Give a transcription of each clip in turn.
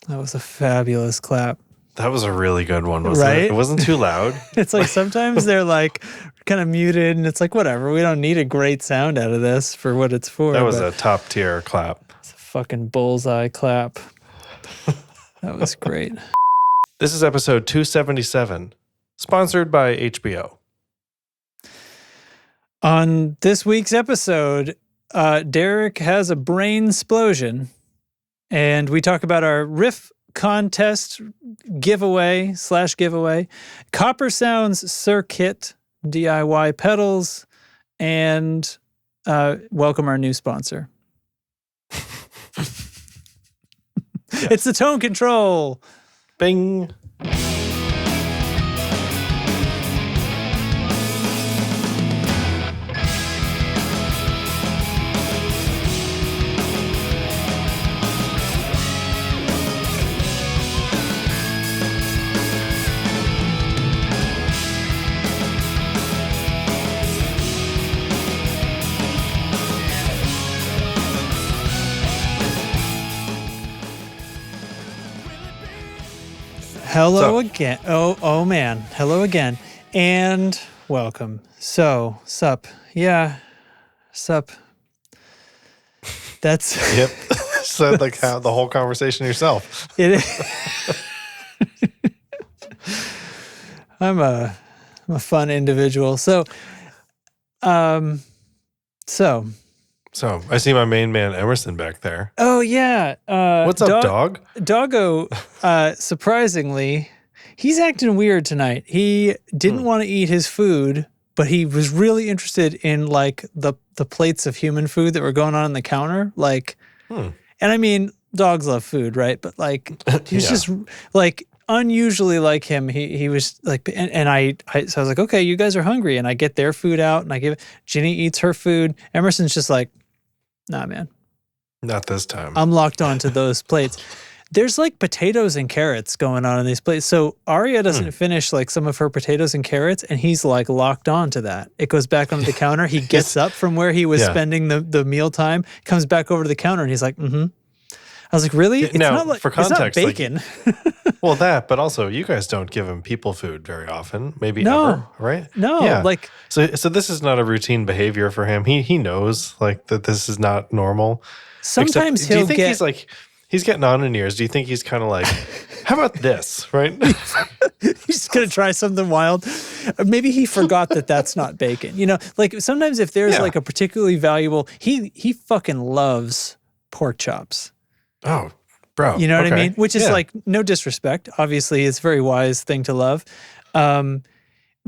That was a fabulous clap. That was a really good one, wasn't it? It wasn't too loud. It's like sometimes they're like kind of muted and it's like, whatever, we don't need a great sound out of this for what it's for. That was a top tier clap. It's a fucking bullseye clap. That was great. This is episode 277, sponsored by HBO. On this week's episode, Derek has a brain explosion, and we talk about our riff contest giveaway, Coppersound Cir-Kit, DIY pedals, and welcome our new sponsor. It's the tone control. Bing. Hello again. Oh man. Hello again. And welcome. So, sup. Yeah. Sup. That's Yep. Said like how the whole conversation yourself. it is. I'm a fun individual. So So I see my main man Emerson back there. oh yeah. What's up, dog? Doggo, surprisingly, he's acting weird tonight. He didn't want to eat his food, but he was really interested in like the plates of human food that were going on the counter. Like, and I mean, dogs love food, right? But like, he was just like unusually like him. He was like, and I so I was like, okay, you guys are hungry, and I get their food out, and I give it. Ginny eats her food. Emerson's just like, nah, man. Not this time. I'm locked onto those plates. There's like potatoes and carrots going on in these plates. So Aria doesn't finish like some of her potatoes and carrots, and he's like locked on to that. It goes back onto the counter. He gets up from where he was spending the meal time, comes back over to the counter, and he's like, I was like, really? It's now, not like, for context, it's not bacon. Like, well, that, but also you guys don't give him people food very often, maybe No. ever, right? No, Yeah. like, So this is not a routine behavior for him. He knows like that this is not normal. sometimes Except, do you he'll think get. he's like he's getting on in years? Do you think he's kind of like, how about this, right? He's gonna try something wild. Maybe he forgot that that's not bacon. You know, like sometimes if there's like a particularly valuable, he fucking loves pork chops. Oh, bro. You know what I okay. mean? Which is like no disrespect. Obviously, it's a very wise thing to love.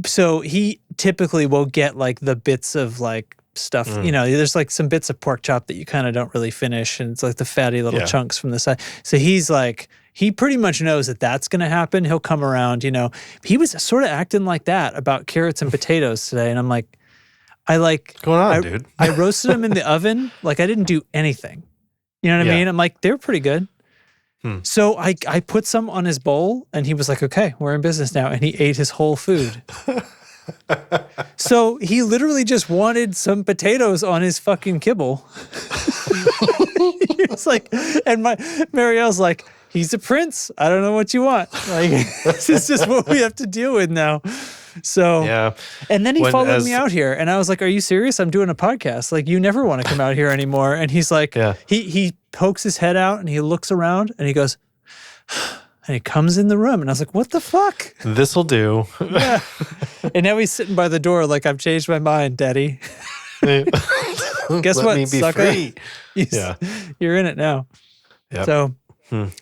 So he typically will get like the bits of like stuff. You know, there's like some bits of pork chop that you kind of don't really finish, and it's like the fatty little chunks from the side. So he's like, he pretty much knows that that's going to happen. He'll come around. You know, he was sort of acting like that about carrots and potatoes today, and I'm like, What's going on, dude? I roasted them in the oven. Like I didn't do anything. You know what I mean? I'm like, they're pretty good. So I put some on his bowl, and he was like, okay, we're in business now. And he ate his whole food. So he literally just wanted some potatoes on his fucking kibble. He was like, and Marielle's like, he's a prince. I don't know what you want. Like, this is just what we have to deal with now. So, and then he followed me out here, and I was like, are you serious? I'm doing a podcast. Like, you never want to come out here anymore. And he's like, he pokes his head out, and he looks around, and he goes, and he comes in the room, and I was like, what the fuck? This'll do. Yeah. And now he's sitting by the door like, I've changed my mind, Daddy. Guess Let what, me be sucker? free. You're in it now. Yep. So,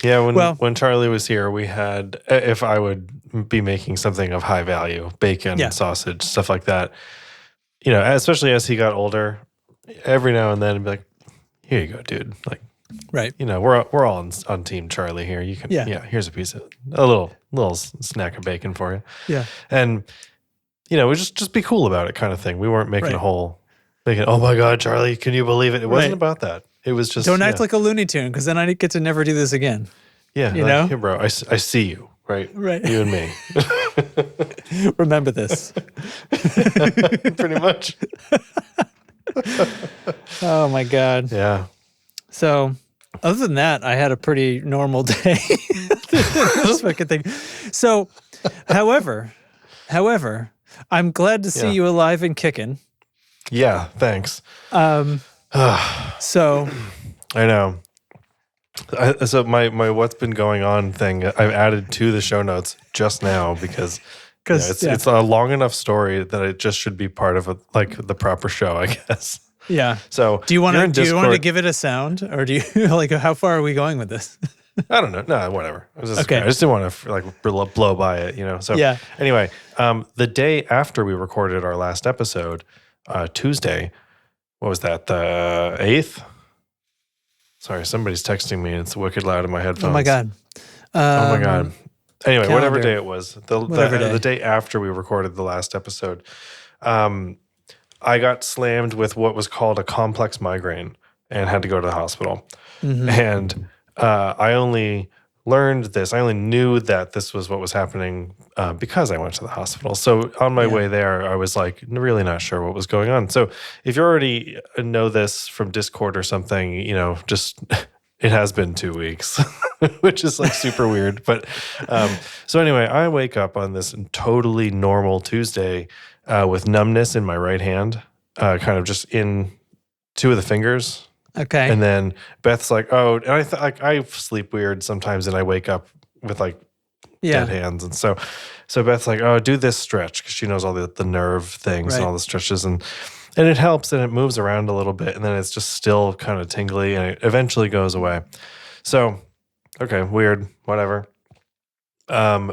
yeah, when Charlie was here, we had, if I would be making something of high value, bacon, sausage, stuff like that, you know, especially as he got older, every now and then, I'd be like, here you go, dude. Like, right. You know, we're all on Team Charlie here. You can, here's a little snack of bacon for you. Yeah. And, you know, we just be cool about it kind of thing. We weren't making a whole, oh my God, Charlie, can you believe it? It wasn't about that. It was just don't act like a Looney Tune, because then I get to never do this again. Yeah, you know, hey, bro, I see you, right? You and me. Remember this. Pretty much. Oh my God. Yeah. So Other than that, I had a pretty normal day. This fucking thing. So, however, I'm glad to see you alive and kicking. Yeah, thanks. So I know. So my what's been going on thing I've added to the show notes just now because it's a long enough story that it just should be part of the proper show, I guess. Yeah. So do you want to give it a sound, or do you like how far are we going with this? I don't know. No, whatever. I just didn't want to blow by it, So anyway, the day after we recorded our last episode, Tuesday, what was that? The 8th? Sorry, somebody's texting me and it's wicked loud in my headphones. Oh my God. Oh my God. Anyway, calendar. whatever day it was, the day after we recorded the last episode, I got slammed with what was called a complex migraine and had to go to the hospital. Mm-hmm. And I only knew that this was what was happening because I went to the hospital. So on my way there, I was like really not sure what was going on. So if you already know this from Discord or something, just it has been 2 weeks, which is like super weird. But so anyway, I wake up on this totally normal Tuesday with numbness in my right hand, kind of just in 2 of the fingers. Okay. And then Beth's like, oh, and I sleep weird sometimes, and I wake up with dead hands, and so Beth's like, oh, do this stretch because she knows all the nerve things and all the stretches, and it helps, and it moves around a little bit, and then it's just still kind of tingly, and it eventually goes away. So, okay, weird, whatever.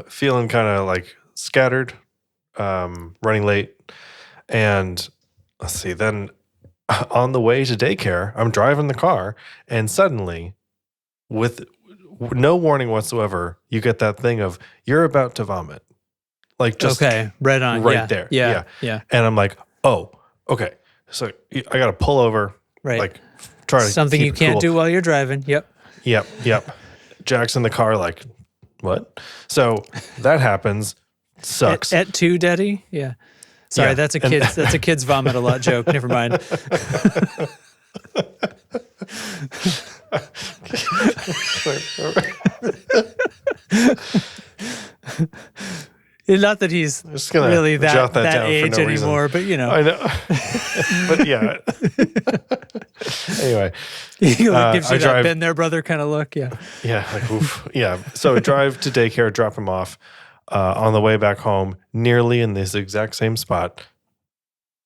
Feeling kind of scattered, running late, and let's see, then. On the way to daycare, I'm driving the car, and suddenly, with no warning whatsoever, you get that thing of you're about to vomit, just right on, there, yeah. And I'm like, oh, okay, so I got to pull over, right, try to something keep you can't do while you're driving. Yep. Jack's in the car, what? So that happens. Sucks. At 2, Daddy. Yeah. Sorry, that's a kid's vomit a lot joke. Never mind. Not that he's really that age anymore, but I know. But yeah. Anyway, he gives you that been there, brother kind of look. Yeah. Yeah. Oof. Yeah. So I drive to daycare, drop him off. On the way back home, nearly in this exact same spot.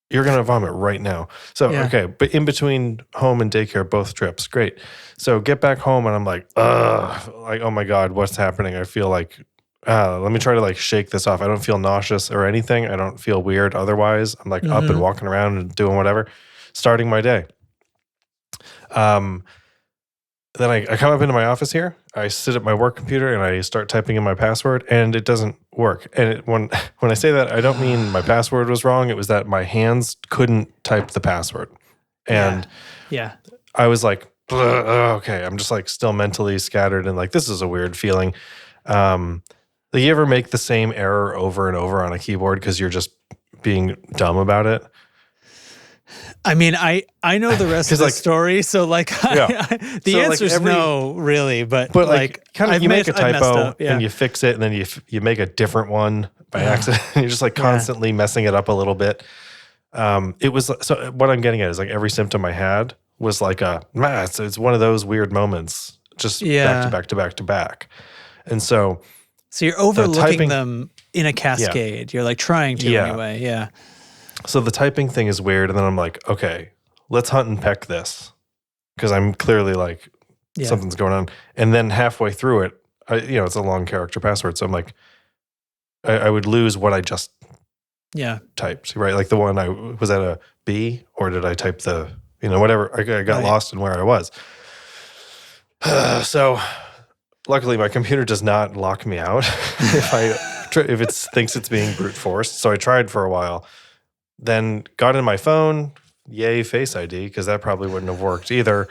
You're going to vomit right now. So, okay. But in between home and daycare, both trips, great. So get back home and I'm like, oh my God, what's happening? I feel like, let me try to shake this off. I don't feel nauseous or anything. I don't feel weird otherwise. I'm up and walking around and doing whatever, starting my day. Then I come up into my office here. I sit at my work computer and I start typing in my password, and it doesn't work. And when I say that, I don't mean my password was wrong. It was that my hands couldn't type the password. And I was like, okay, I'm just still mentally scattered and this is a weird feeling. Do you ever make the same error over and over on a keyboard because you're just being dumb about it? I mean, I know the rest of the story, so the answer is no, really. But kind of you make a typo and you fix it, and then you make a different one by accident. You're just constantly messing it up a little bit. It was so. What I'm getting at is every symptom I had was it's one of those weird moments, just back to back to back to back, and so you're overlooking them in a cascade. You're trying to anyway. Yeah. So the typing thing is weird, and then I'm like, okay, let's hunt and peck this, because I'm clearly something's going on. And then halfway through it, it's a long character password, so I'm like, I would lose what I just typed, right? The one was that a B, or did I type the whatever? I got lost in where I was. So luckily, my computer does not lock me out if it thinks it's being brute forced. So I tried for a while. Then got in my phone, yay Face ID, because that probably wouldn't have worked either.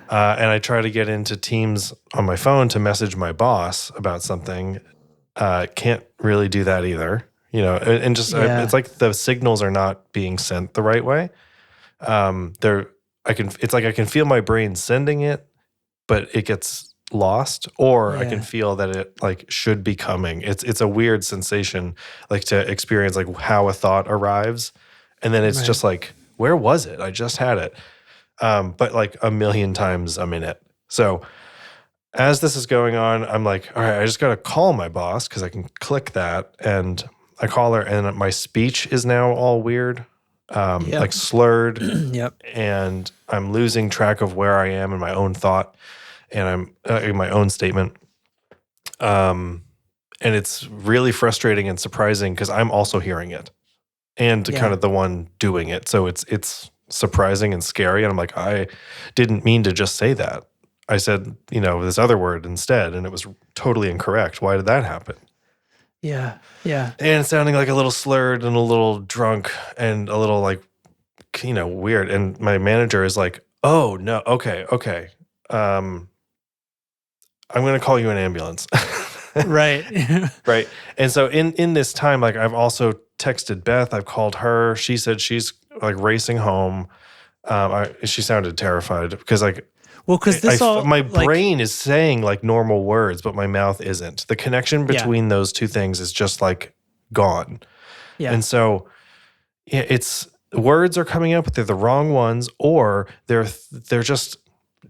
And I try to get into Teams on my phone to message my boss about something. Can't really do that either. It's the signals are not being sent the right way. it's like I can feel my brain sending it, but it gets lost, or I can feel that it like should be coming. It's a weird sensation, like to experience like how a thought arrives, and then it's just like, where was it? I just had it. But like a million times I'm in it. So as this is going on, I'm like, all right, I just got to call my boss because I can click that. And I call her, and my speech is now all weird, like slurred. Yep. And I'm losing track of where I am in my own thought, and I'm in my own statement. And it's really frustrating and surprising because I'm also hearing it and kind of the one doing it. So it's surprising and scary. And I'm like, I didn't mean to just say that. I said, this other word instead, and it was totally incorrect. Why did that happen? Yeah. Yeah. And sounding like a little slurred and a little drunk and a little like, weird. And my manager is like, oh, no, okay. I'm going to call you an ambulance. Right. Right. And so in this time, like I've also texted Beth. I've called her. She said she's like racing home. She sounded terrified because like, well, because my brain is saying like normal words, but my mouth isn't. The connection between those two things is just like gone. Yeah. And so it's words are coming up, but they're the wrong ones, or they're just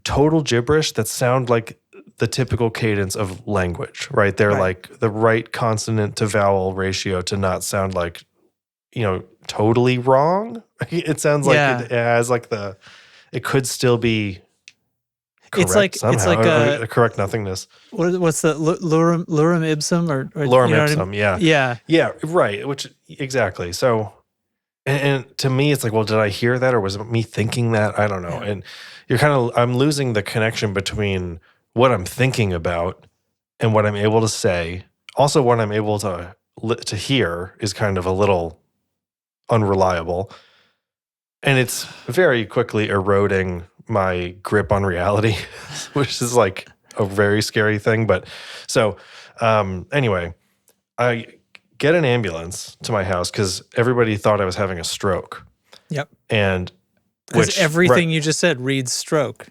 total gibberish that sound like the typical cadence of language, right? They're like the right consonant to vowel ratio to not sound like, totally wrong. It sounds like it has like it could still be correct somehow. It's like a correct nothingness. What's the lorem ipsum or lorem ipsum? Yeah, right. Which exactly. So, and to me, it's like, well, did I hear that, or was it me thinking that? I don't know. And I'm losing the connection between what I'm thinking about and what I'm able to say. Also, what I'm able to hear is kind of a little unreliable, and it's very quickly eroding my grip on reality, which is like a very scary thing. But so anyway, I get an ambulance to my house because everybody thought I was having a stroke. Yep. And because everything you just said reads stroke,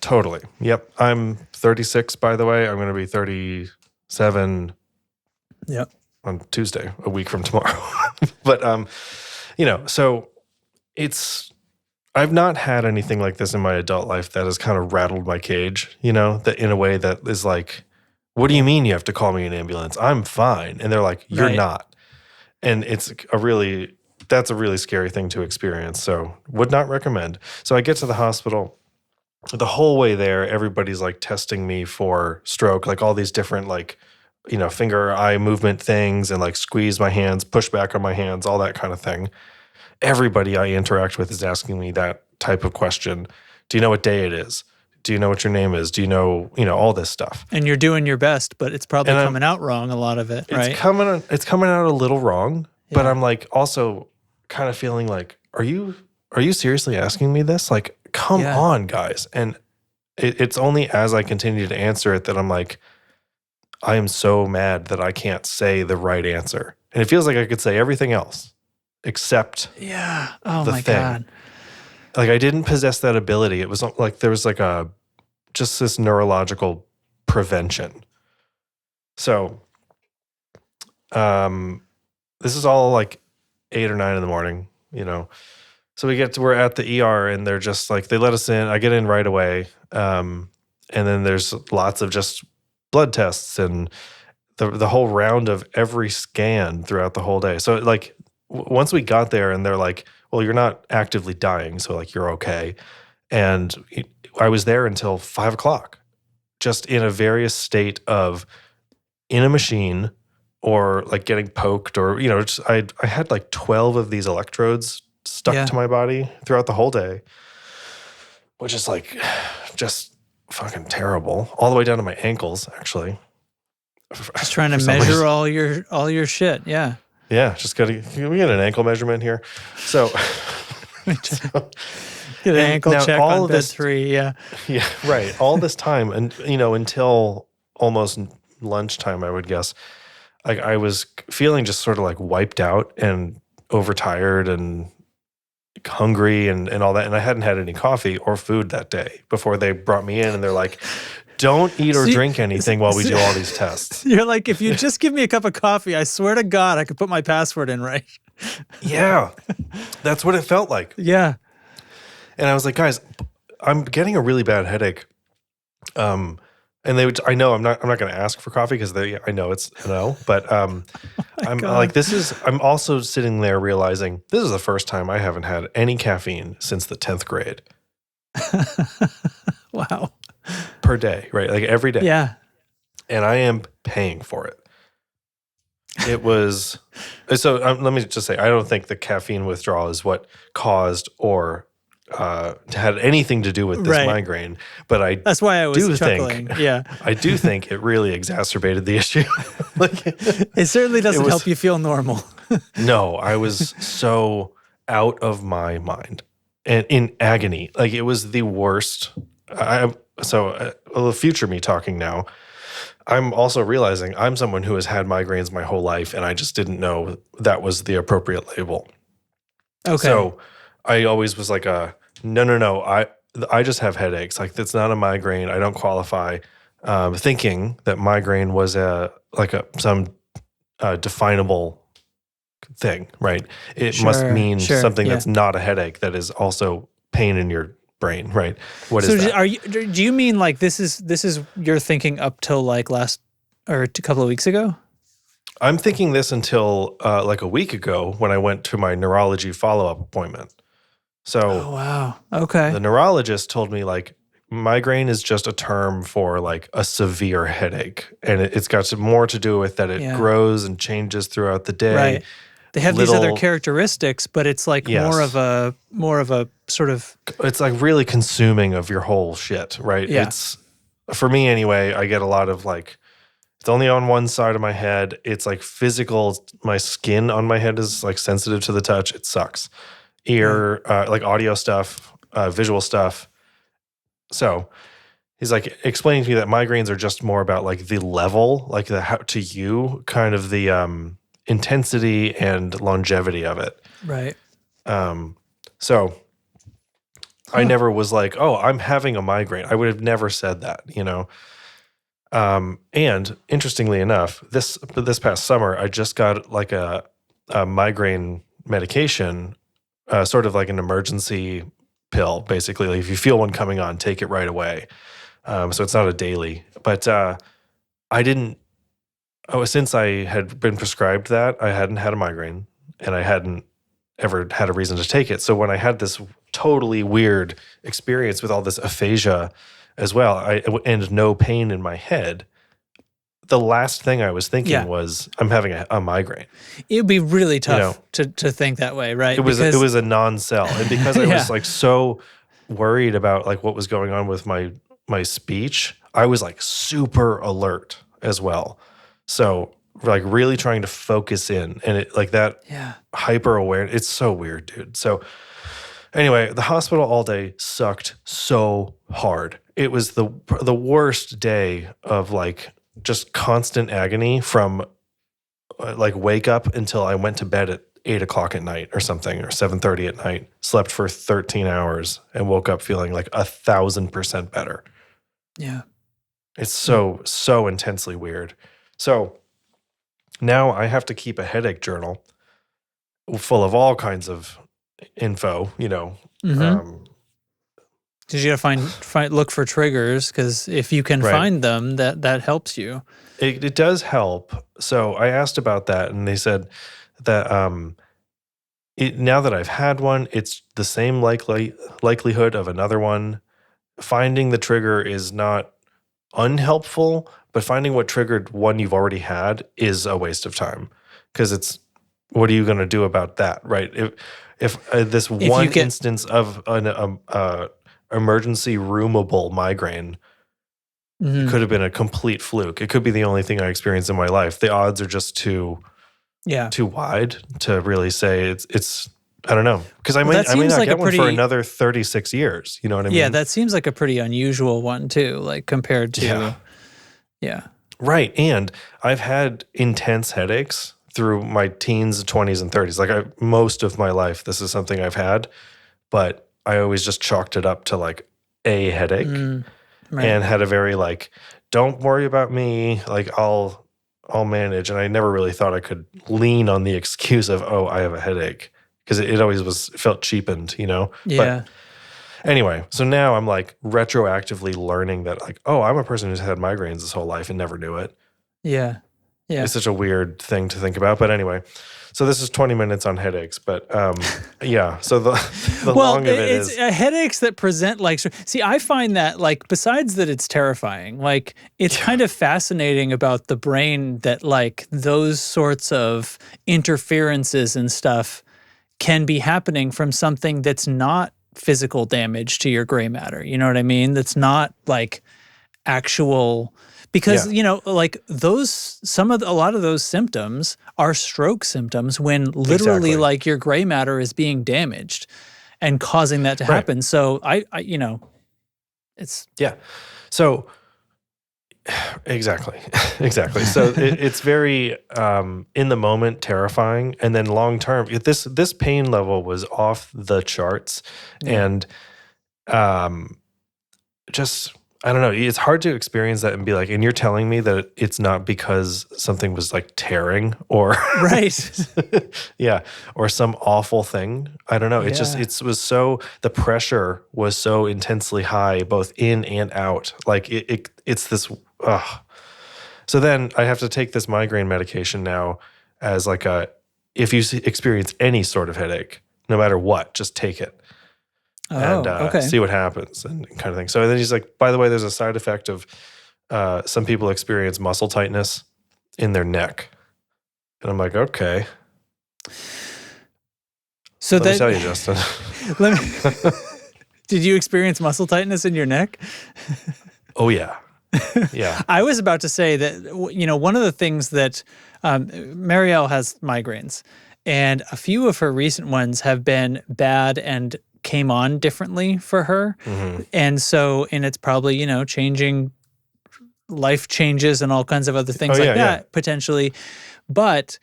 Totally. Yep. I'm 36, by the way. I'm going to be 37 on Tuesday, a week from tomorrow. But, so I've not had anything like this in my adult life that has kind of rattled my cage, that in a way that is like, what do you mean you have to call me an ambulance? I'm fine. And they're like, you're not. And that's a really scary thing to experience. So would not recommend. So I get to the hospital. The whole way there, everybody's like testing me for stroke, like all these different like, finger eye movement things, and like squeeze my hands, push back on my hands, all that kind of thing. Everybody I interact with is asking me that type of question. Do you know what day it is? Do you know what your name is? Do you know, all this stuff? And you're doing your best, but it's probably coming out wrong, a lot of it, right? It's coming out a little wrong, but I'm like also kind of feeling like, are you seriously asking me this? Like, come on, guys. And it's only as I continue to answer it that I'm like, I am so mad that I can't say the right answer. And it feels like I could say everything else except the thing. God. Like I didn't possess that ability. It was like there was like just this neurological prevention. So this is all like 8 or 9 in the morning, So we're at the ER, and they're just like, they let us in. I get in right away. And then there's lots of just blood tests and the whole round of every scan throughout the whole day. So like once we got there, and they're like, well, you're not actively dying, so like you're okay. And I was there until 5 o'clock, just in a various state of in a machine or like getting poked, or I had like 12 of these electrodes stuck to my body throughout the whole day, which is like just fucking terrible, all the way down to my ankles, actually. Just trying to measure all your shit. Yeah, just can we get an ankle measurement here? So get an ankle check on bed 3. Yeah, right. All this time, and until almost lunchtime, I would guess. Like I was feeling just sort of like wiped out and overtired and hungry and all that. And I hadn't had any coffee or food that day before they brought me in, and they're like, don't eat or drink anything while we do all these tests. You're like, if you just give me a cup of coffee, I swear to God, I could put my password in right. Yeah, that's what it felt like. Yeah. And I was like, guys, I'm getting a really bad headache. And I know I'm not going to ask for coffee because I know it's a no, but I'm like, I'm also sitting there realizing this is the first time I haven't had any caffeine since the 10th grade. Wow. Per day, right? Like every day. Yeah. And I am paying for it. It was, so let me just say, I don't think the caffeine withdrawal is what caused or had anything to do with this migraine, but that's why I was chuckling. I do think it really exacerbated the issue. It certainly doesn't help you feel normal. No, I was so out of my mind and in agony. Like it was the worst. Future me talking now, I'm also realizing I'm someone who has had migraines my whole life, and I just didn't know that was the appropriate label. Okay. So I always was like, no. I just have headaches. Like that's not a migraine. I don't qualify. Thinking that migraine was some definable thing, right? It must mean something that's not a headache that is also pain in your brain, right? What is that? Do you mean like this is your thinking up till like last or a couple of weeks ago? I'm thinking this until like a week ago when I went to my neurology follow-up appointment. So, oh wow, okay. The neurologist told me like migraine is just a term for like a severe headache, and it's got more to do with that it grows and changes throughout the day. Right. They have these other characteristics, but it's like more of a sort of. It's like really consuming of your whole shit, right? Yeah. It's, for me anyway, I get a lot of like, it's only on one side of my head. It's like physical. My skin on my head is like sensitive to the touch. It sucks. Ear, like audio stuff, visual stuff. So he's like explaining to me that migraines are just more about like the level, like the how to you, kind of the intensity and longevity of it. Right. So I never was like, oh, I'm having a migraine. I would have never said that, you know? And interestingly enough, this past summer, I just got like a migraine medication, sort of like an emergency pill, basically. Like if you feel one coming on, take it right away. So it's not a daily, but since I had been prescribed that, I hadn't had a migraine and I hadn't ever had a reason to take it. So when I had this totally weird experience with all this aphasia as well, and no pain in my head, the last thing I was thinking was, I'm having a migraine. It would be really tough to think that way, right? It was a non-cell. And because I was like so worried about like what was going on with my speech, I was like super alert as well. So like really trying to focus in, and it like that hyper aware. It's so weird, dude. So anyway, the hospital all day sucked so hard. It was the worst day of like just constant agony from like wake up until I went to bed at 8 o'clock at night or something, or 7:30 at night, slept for 13 hours and woke up feeling like 1,000% better. Yeah. It's so intensely weird. So now I have to keep a headache journal full of all kinds of info, you know. Mm-hmm. Because you got to look for triggers, because if you can find them, that helps you. It does help. So I asked about that, and they said that now that I've had one, it's the same likelihood of another one. Finding the trigger is not unhelpful, but finding what triggered one you've already had is a waste of time, because it's, what are you going to do about that, right? If this one instance of an emergency roomable migraine could have been a complete fluke. It could be the only thing I experienced in my life. The odds are just too wide to really say it's I don't know, because I may not get one for another 36 years. You know what I mean? Yeah, that seems like a pretty unusual one too, like compared to Right. And I've had intense headaches through my teens, 20s, and 30s. Like most of my life, this is something I've had. but I always just chalked it up to like a headache and had a very like, don't worry about me. Like I'll manage. And I never really thought I could lean on the excuse of, oh, I have a headache. Because it always felt cheapened, Yeah. But anyway, so now I'm like retroactively learning that like, oh, I'm a person who's had migraines this whole life and never knew it. Yeah. Yeah. It's such a weird thing to think about. But anyway, so this is 20 minutes on headaches. But yeah, so the long of it is headaches that present like, see, I find that like, besides that it's terrifying, like it's kind of fascinating about the brain that like those sorts of interferences and stuff can be happening from something that's not physical damage to your gray matter. You know what I mean? That's not like actual, because like a lot of those symptoms are stroke symptoms when literally like your gray matter is being damaged and causing that to happen. So I it's So exactly. So it's very in the moment terrifying, and then long term, this pain level was off the charts, and just I don't know. It's hard to experience that and be like, and you're telling me that it's not because something was like tearing or or some awful thing. I don't know. It was so, the pressure was so intensely high, both in and out. Like it's this. So then I have to take this migraine medication now as like if you experience any sort of headache, no matter what, just take it. See what happens and kind of thing. So then he's like, by the way, there's a side effect of some people experience muscle tightness in their neck. And I'm like, okay. So let me tell you, Justin. Did you experience muscle tightness in your neck? Oh, yeah. Yeah. I was about to say that, one of the things that Marielle has migraines, and a few of her recent ones have been bad and came on differently for her. And it's probably, changing life changes and all kinds of other things that potentially. But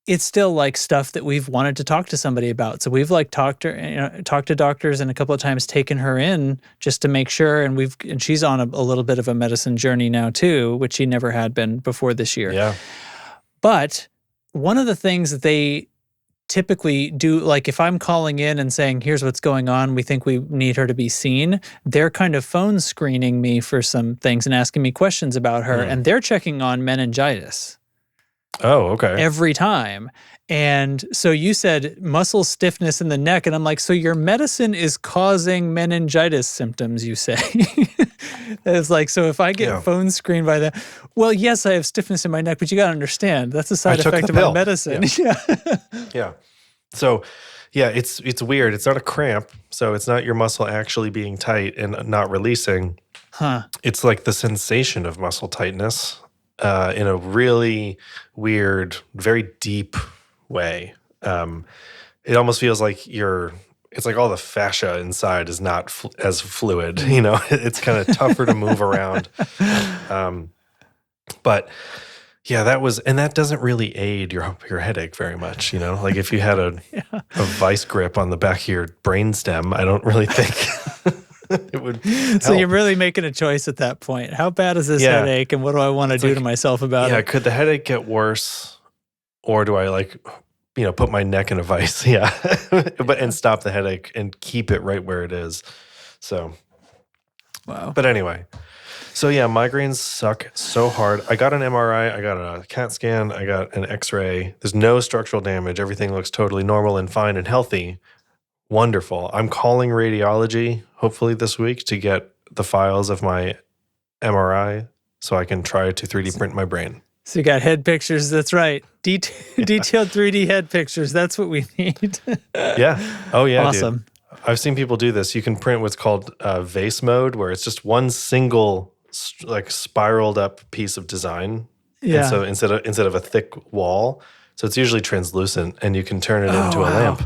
it's still like stuff that we've wanted to talk to somebody about. So we've like talked to doctors and a couple of times taken her in just to make sure. And she's on a little bit of a medicine journey now too, which she never had been before this year. Yeah. But one of the things that they typically do, like if I'm calling in and saying, here's what's going on, we think we need her to be seen, they're kind of phone screening me for some things and asking me questions about her. And they're checking on meningitis. Oh, okay. Every time. And so you said muscle stiffness in the neck. And I'm like, so your medicine is causing meningitis symptoms, you say? It's like, so if I get phone screened by that, well, yes, I have stiffness in my neck, but you got to understand, that's a side effect of my medicine. Yeah. So, it's weird. It's not a cramp. So it's not your muscle actually being tight and not releasing. It's like the sensation of muscle tightness in a really weird, very deep way. It almost feels like it's like all the fascia inside is not as fluid, it's kind of tougher to move around. But yeah, that doesn't really aid your headache very much, like if you had a vice grip on the back of your brainstem, I don't really think it would help. So you're really making a choice at that point. How bad is this headache and what do I want to do to myself about it? Yeah, could the headache get worse, or do I put my neck in a vice? Yeah. and stop the headache and keep it right where it is. So, wow. But anyway, so yeah, migraines suck so hard. I got an MRI, I got a CAT scan, I got an X-ray. There's no structural damage. Everything looks totally normal and fine and healthy. Wonderful. I'm calling radiology hopefully this week to get the files of my MRI so I can try to 3D print my brain. So you got head pictures. That's right. Detailed 3D head pictures. That's what we need. Yeah. Oh, yeah. Awesome. Dude. I've seen people do this. You can print what's called vase mode, where it's just one single like spiraled up piece of design. Yeah. And so instead of a thick wall, so it's usually translucent, and you can turn it into a lamp.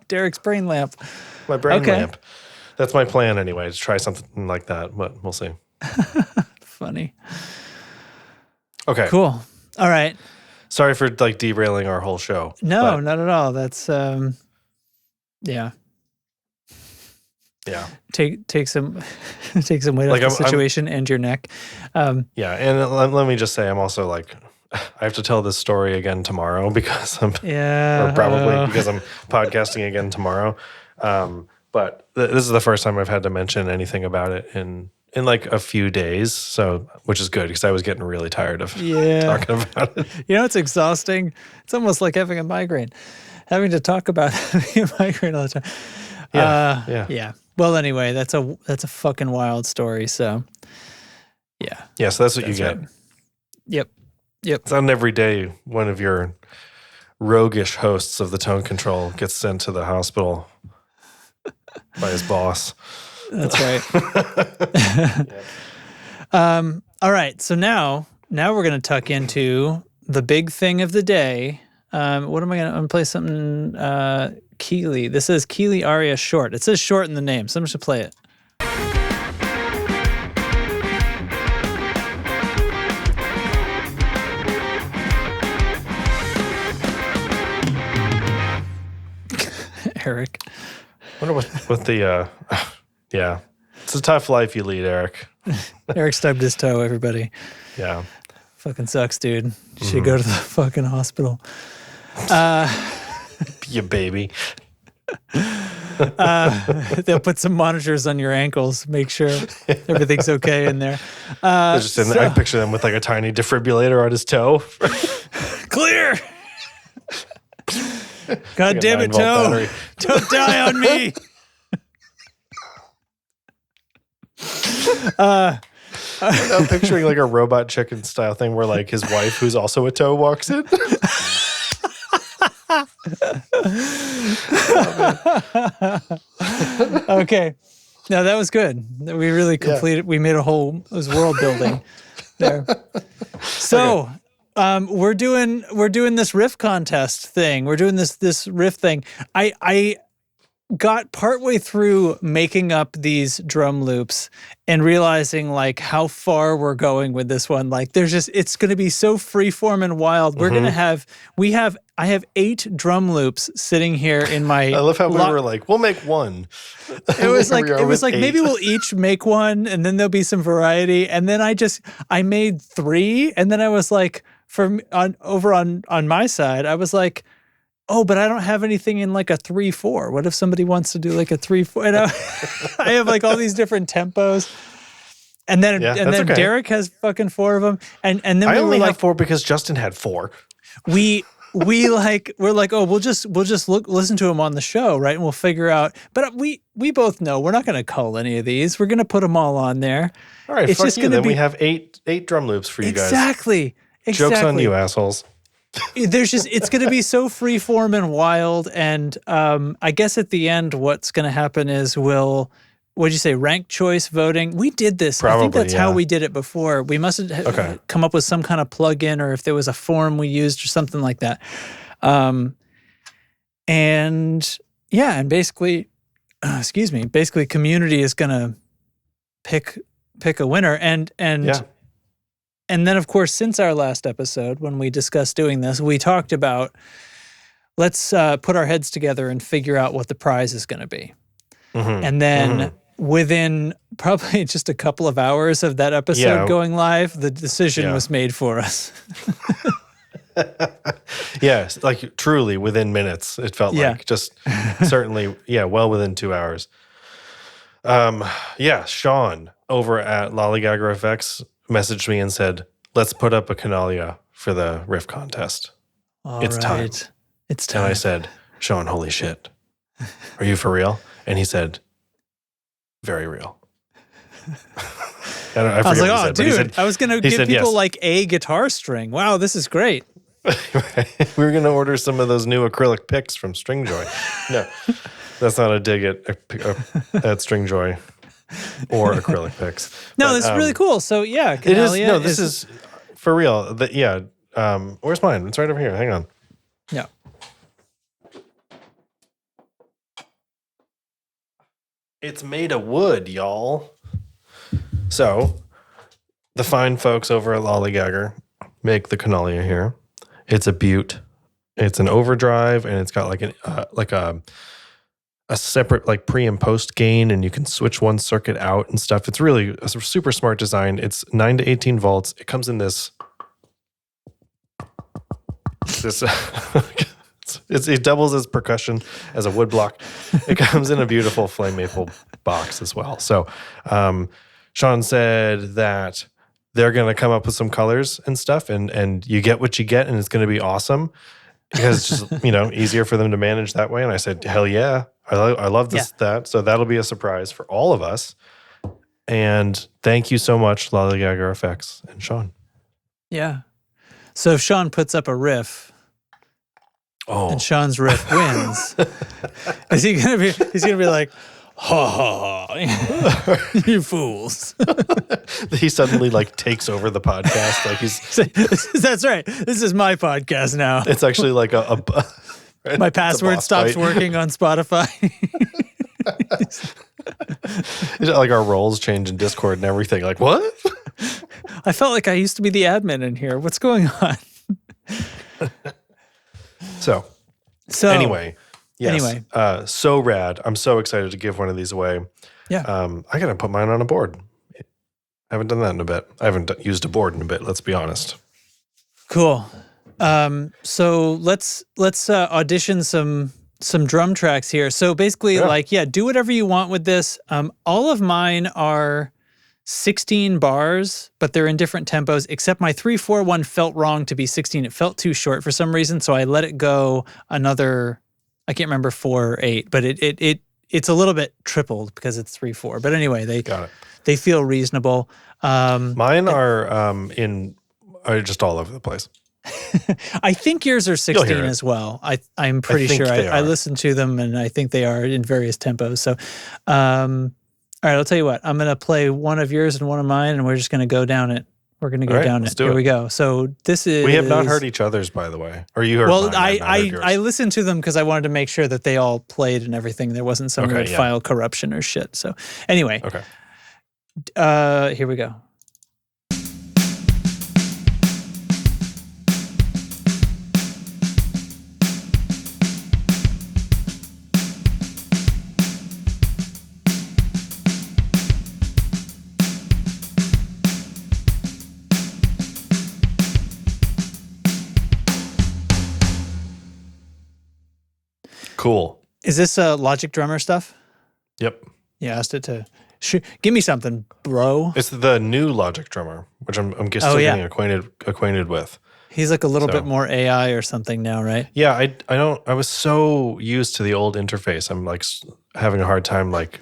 Derek's brain lamp. My brain lamp. That's my plan anyway, to try something like that, but we'll see. Funny. Okay. Cool. All right. Sorry for derailing our whole show. No, not at all. That's Yeah. Yeah. Take some weight off the situation and your neck. Yeah, and let me just say, I'm also like, I have to tell this story again tomorrow because I'm because I'm podcasting again tomorrow. But this is the first time I've had to mention anything about it in like a few days, so which is good because I was getting really tired of talking about it. It's exhausting. It's almost like having a migraine, having to talk about having a migraine all the time. Yeah. Well, anyway, that's a fucking wild story. So, yeah. Yeah. So that's what you get. Right. Yep. It's not every day one of your roguish hosts of the Tone Control gets sent to the hospital by his boss. That's right. All right. So now we're going to tuck into the big thing of the day. What am I going to play something? Keeley. This is Keeley Aria Short. It says short in the name, so I'm just going to play it. Eric. I wonder what the yeah. It's a tough life you lead, Eric. Eric stubbed his toe, everybody. Yeah. Fucking sucks, dude. You should go to the fucking hospital. You baby. They'll put some monitors on your ankles, make sure everything's okay in there. I picture them with like a tiny defibrillator on his toe. Clear. God damn it, toe. Battery. Don't die on me. I'm picturing like a robot chicken style thing where like his wife, who's also a toe, walks in. Okay. No, that was good. We really completed. We made it was world building there. So, we're doing this riff contest thing. We're doing this riff thing. I got partway through making up these drum loops and realizing like how far we're going with this one. Like it's going to be so freeform and wild. We're going to I have 8 drum loops sitting here in my. I love how we were like, we'll make one. It was like maybe we'll each make one and then there'll be some variety. And then I made 3 and then I was like, over on my side, I was like, oh, but I don't have anything in like a 3/4. What if somebody wants to do like a 3/4? And I have like all these different tempos. And then okay. Derek has fucking 4 of them. And then I only have 4 because Justin had 4. We're like, oh, we'll just listen to them on the show, right? And we'll figure out. But we both know we're not going to cull any of these. We're going to put them all on there. All right, it's just going to be. We have 8 drum loops for you guys. Exactly. Joke's on you, assholes. It's going to be so freeform and wild. And I guess at the end, what's going to happen is what'd you say, ranked choice voting? We did this. Probably, I think that's how we did it before. We must have come up with some kind of plug-in or if there was a form we used or something like that. And basically, basically community is going to pick a winner. And then, of course, since our last episode, when we discussed doing this, we talked about let's put our heads together and figure out what the prize is going to be. And then within probably just a couple of hours of that episode going live, the decision was made for us. Yes, like truly within minutes, it felt like. Just certainly, well within 2 hours. Sean over at Lollygagger FX messaged me and said, let's put up a canalia for the riff contest. It's time. And I said, Sean, holy shit. Are you for real? And he said, very real. I was like, oh, dude, I was going to give people like a guitar string. Wow, this is great. We were going to order some of those new acrylic picks from Stringjoy. No, that's not a dig at Stringjoy. Or acrylic picks. No, this is really cool. So Canalia it is. No, this is for real. Where's mine? It's right over here. Hang on. Yeah. It's made of wood, y'all. So, the fine folks over at Lollygagger make the Canalia here. It's a beaut. It's an overdrive, and it's got like a a separate like pre and post gain, and you can switch one circuit out and stuff. It's really a super smart design. It's 9 to 18 volts. It comes in this it doubles as percussion as a wood block. It comes in a beautiful flame maple box as well. So Sean said that they're going to come up with some colors and stuff, and you get what you get, and it's going to be awesome because it's just, easier for them to manage that way. And I said, hell yeah. I love this, that. So that'll be a surprise for all of us. And thank you so much, Lollygagger Effects and Sean. Yeah. So if Sean puts up a riff and Sean's riff wins, is he gonna be? He's gonna be like, "Ha ha ha, you fools!" He suddenly like takes over the podcast. Like he's. That's right. This is my podcast now. It's actually like a my password stops working on Spotify. Like our roles change in Discord and everything. Like what? I felt like I used to be the admin in here. What's going on? So anyway, yes. So rad. I'm so excited to give one of these away. Yeah. I gotta put mine on a board. I haven't done that in a bit. I haven't used a board in a bit. Let's be honest. Cool. So let's audition some drum tracks here. So basically, do whatever you want with this. All of mine are 16 bars, but they're in different tempos, except my 3/4 one felt wrong to be 16. It felt too short for some reason, so I let it go another, I can't remember 4 or 8, but it's a little bit tripled because it's 3/4. But anyway, they feel reasonable. Mine are just all over the place. I think yours are 16 as well. I'm pretty sure. I listened to them, and I think they are in various tempos. So, all right, I'll tell you what. I'm going to play one of yours and one of mine, and we're just going to go down it. We're going to go down it. Here we go. So this is... We have not heard each other's, by the way. Or you heard mine. I listened to them because I wanted to make sure that they all played and everything. There wasn't some weird file corruption or shit. So anyway. Okay. Here we go. Cool. Is this Logic Drummer stuff? Yep. Yeah, I asked it to give me something, bro. It's the new Logic Drummer, which I'm still getting acquainted with. He's like a little bit more AI or something now, right? Yeah, I was so used to the old interface. I'm like having a hard time like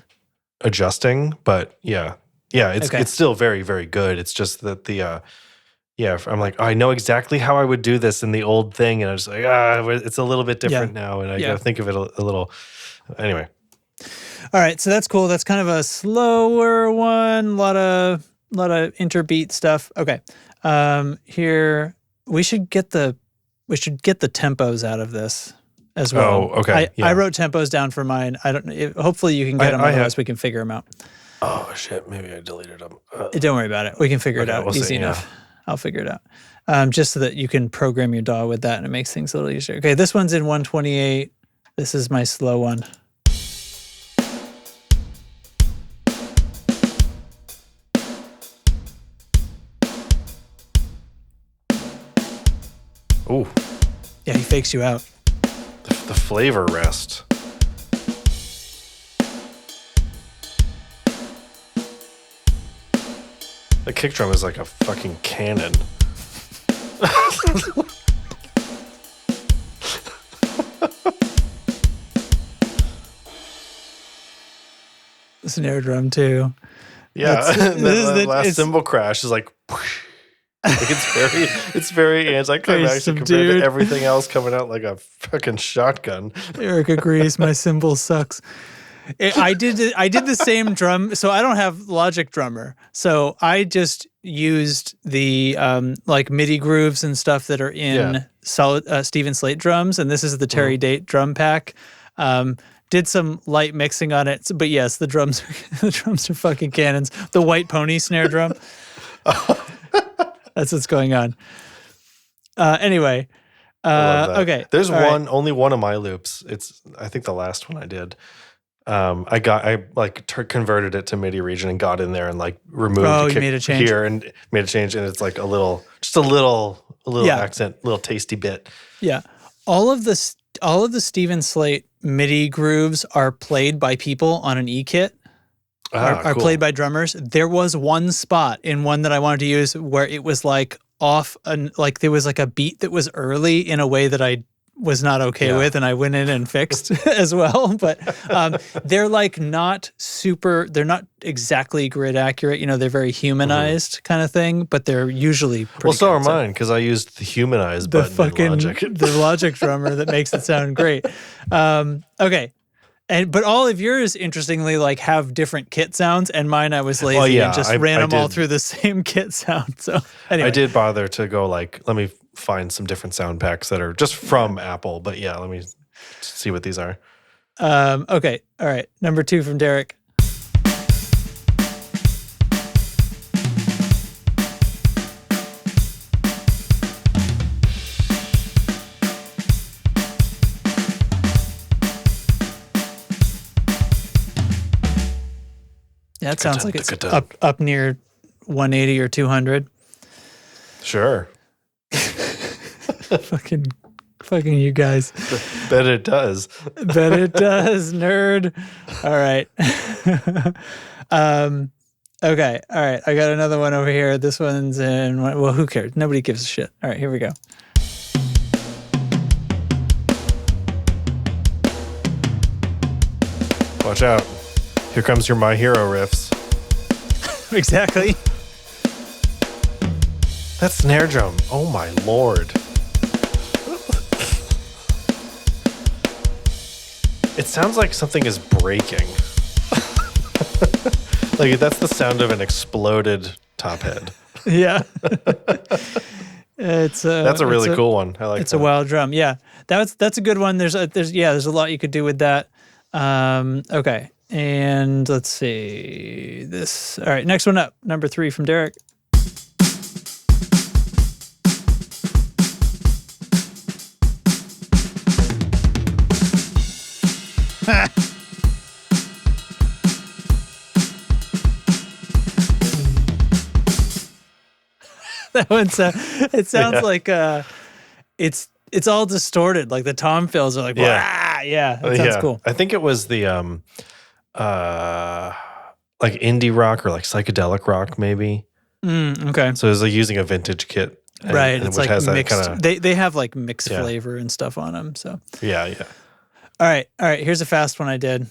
adjusting, but it's still very, very good. It's just that I'm like, I know exactly how I would do this in the old thing, and I was like, it's a little bit different now, and I got to think of it a little. Anyway. All right, so that's cool. That's kind of a slower one. A lot of interbeat stuff. Okay, here we should get the tempos out of this as well. Oh, okay. I wrote tempos down for mine. I don't know. Hopefully you can get them. Otherwise, we can figure them out. Oh shit! Maybe I deleted them. Don't worry about it. We can figure it out. Easy enough. Yeah. I'll figure it out. Just so that you can program your DAW with that, and it makes things a little easier. Okay, this one's in 128. This is my slow one. Ooh. Yeah, he fakes you out. The flavor rest. The kick drum is like a fucking cannon. The snare drum too. Yeah, the last cymbal crash is like, whoosh. Like it's very anticlimactic compared to everything else coming out like a fucking shotgun. Eric agrees. My cymbal sucks. I did the same drum, so I don't have Logic Drummer. So I just used the like MIDI grooves and stuff that are in solid Steven Slate drums, and this is the Terry Date drum pack. Did some light mixing on it, but yes, the drums are fucking cannons. The White Pony snare drum. That's what's going on. Anyway. I love that. Okay. There's only one of my loops. It's I think the last one I did. I converted it to MIDI region and got in there and like removed Oh, the you kick made a change here and made a change, and it's like a little accent, little tasty bit. Yeah, all of the Steven Slate MIDI grooves are played by people on an E-kit. Are Cool. played by drummers. There was one spot in one that I wanted to use where it was like off and like there was like a beat that was early in a way that I was not okay with, and I went in and fixed as well. But they're like not super, they're not exactly grid accurate. You know, they're very humanized kind of thing, but they're usually pretty so good. are mine, because I used the humanized button in Logic. The Logic drummer that makes it sound great. Okay. But all of yours, interestingly, like have different kit sounds, and mine I was lazy and just ran them all through the same kit sound. So anyway. I did bother to go like, let me find some different sound packs that are just from Apple. But yeah, let me see what these are. Okay, all right. Number 2 from Derek. Yeah, it sounds like it's up near 180 or 200. Sure. fucking you guys. Bet it does. Bet it does, nerd. All right. Okay. All right. I got another one over here. This one's in, well, who cares? Nobody gives a shit. All right, here we go. Watch out. Here comes your My Hero riffs. Exactly. That snare drum. Oh my Lord. It sounds like something is breaking. Like that's the sound of an exploded top head. Yeah. That's a really cool one. I like it's that. A wild drum. Yeah. That's a good one. There's a lot you could do with that. Okay. And let's see this. All right, next one up, number 3 from Derek. That one it sounds like it's all distorted, like the tom fills are like that sounds cool. I think it was the like indie rock or like psychedelic rock maybe. Okay. So it's like using a vintage kit. Right. It's like mixed. They have like mixed flavor and stuff on them. So yeah. All right. Here's a fast one I did.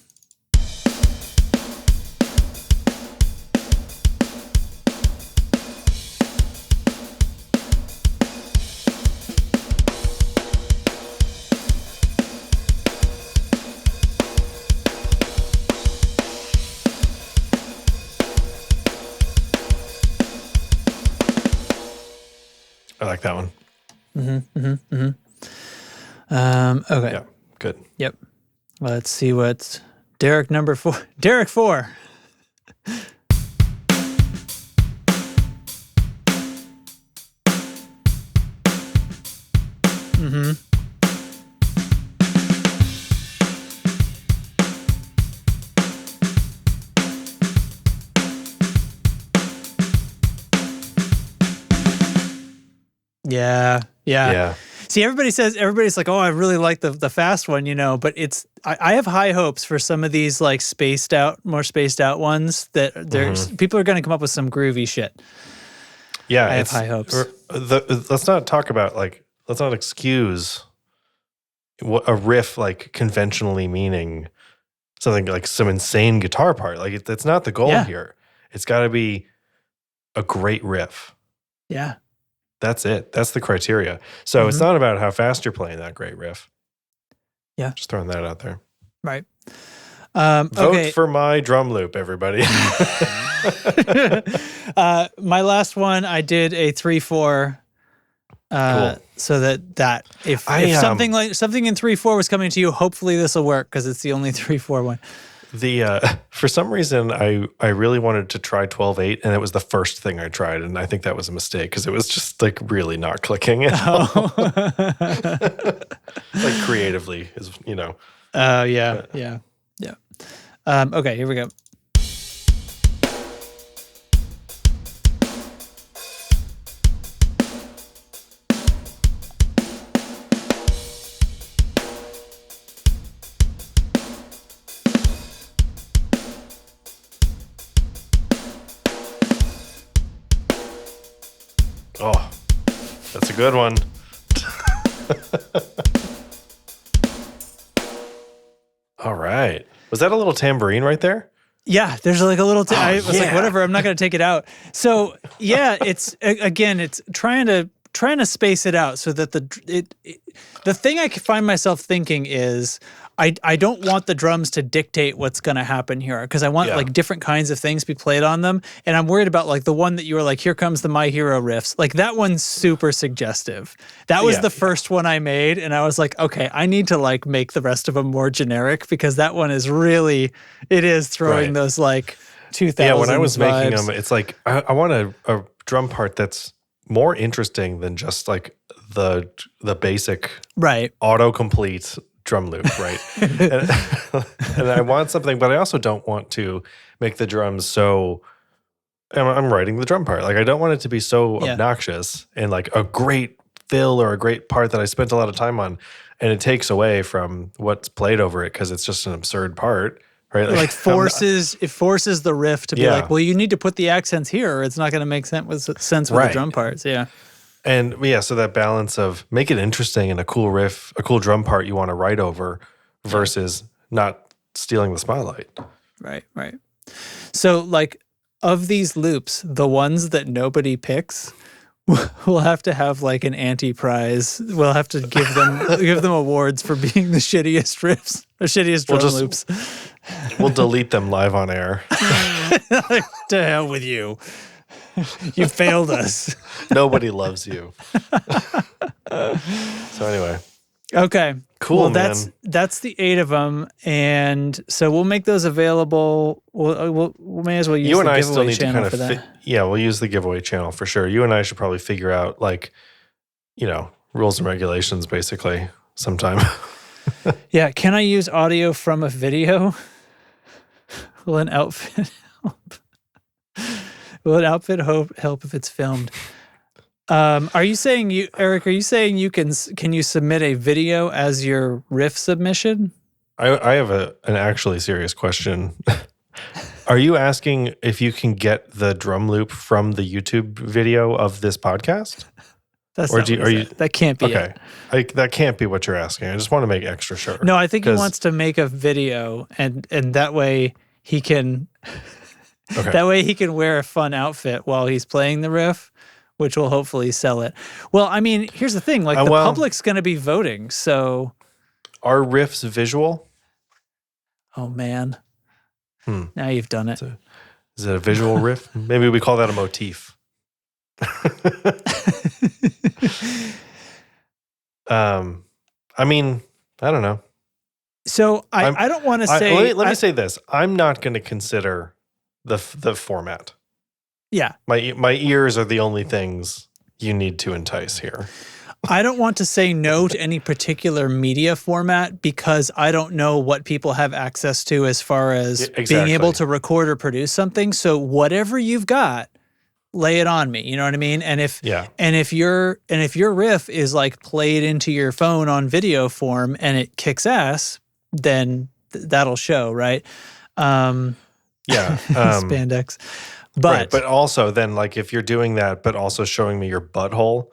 I like that one. Okay. Yeah, good. Yep. Let's see what's Derek number 4. Derek 4. Yeah. See, everybody's like, oh, I really like the fast one, you know, but I have high hopes for some of these like more spaced out ones that people are going to come up with some groovy shit. Yeah. I have high hopes. Let's not excuse what a riff like conventionally meaning something like some insane guitar part. Like that's not the goal here. It's got to be a great riff. Yeah. That's it. That's the criteria. So it's not about how fast you're playing that great riff. Yeah. Just throwing that out there. Right. Vote for my drum loop, everybody. My last one, I did a 3/4. Cool. So that if something in 3/4 was coming to you, hopefully this will work because it's the only 3/4 one. For some reason, I really wanted to try 12/8, and it was the first thing I tried, and I think that was a mistake because it was just like really not clicking at all. Like creatively, is you know. Yeah. Okay, here we go. Oh, that's a good one. All right. Was that a little tambourine right there? Yeah, there's like a little. I was like, whatever. I'm not going to take it out. So yeah, it's again, it's trying to space it out so that the thing I find myself thinking is I don't want the drums to dictate what's going to happen here because I want like different kinds of things to be played on them, and I'm worried about like the one that you were like, here comes the My Hero riffs. Like that one's super suggestive. That was the first one I made, and I was like, okay, I need to like make the rest of them more generic because that one is really throwing those like 2000s Yeah, when I was vibes. making them, it's like I want a drum part that's more interesting than just like the basic autocomplete drum loop, right? and I want something, but I also don't want to make the drums so. I'm writing the drum part. Like I don't want it to be so obnoxious and like a great fill or a great part that I spent a lot of time on, and it takes away from what's played over it because it's just an absurd part, right? Like forces the riff to be like, well, you need to put the accents here, or it's not going to make sense with the drum parts. Yeah. And so that balance of make it interesting and a cool riff, a cool drum part you want to write over versus not stealing the spotlight. Right. So like of these loops, the ones that nobody picks, we'll have to have like an anti-prize. We'll have to give them awards for being the shittiest riffs, or shittiest drum loops. We'll delete them live on air. To hell with you. You failed us. Nobody loves you. So anyway. Okay. Cool, well, that's the 8 of them, and so we'll make those available. We may as well use the giveaway channel for that. We'll use the giveaway channel for sure. You and I should probably figure out like, rules and regulations basically sometime. Yeah. Can I use audio from a video? Will an outfit help? Will an outfit help if it's filmed? Are you saying Eric? Are you saying can you submit a video as your riff submission? I have an actually serious question. Are you asking if you can get the drum loop from the YouTube video of this podcast? That's that can't be okay. That can't be what you're asking. I just want to make extra sure. No, I think he wants to make a video, and that way he can. Okay. That way he can wear a fun outfit while he's playing the riff, which will hopefully sell it. Well, I mean, here's the thing. Like, the public's going to be voting, so... Are riffs visual? Oh, man. Now you've done it. Is it a visual riff? Maybe we call that a motif. I mean, I don't know. So, I don't want to say... Let me say this. I'm not going to consider the format. Yeah. My ears are the only things you need to entice here. I don't want to say no to any particular media format because I don't know what people have access to as far as being able to record or produce something. So whatever you've got, lay it on me. You know what I mean? And if your riff is like played into your phone on video form and it kicks ass, then that'll show, right? Spandex. But also then like if you're doing that, but also showing me your butthole,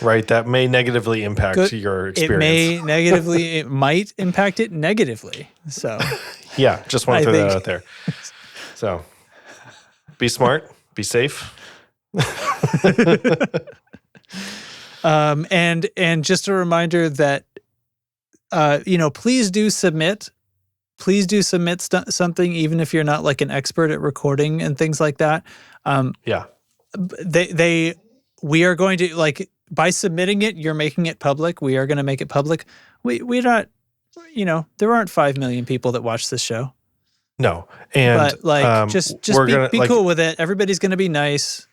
right? That may negatively impact your experience. It might impact it negatively. So just want to throw that out there. So be smart, be safe. And just a reminder that please do submit something, even if you're not like an expert at recording and things like that. We are going to, like, by submitting it, you're making it public. We are going to make it public. We're not, there aren't 5 million people that watch this show. No. And but like, just be cool with it. Everybody's going to be nice,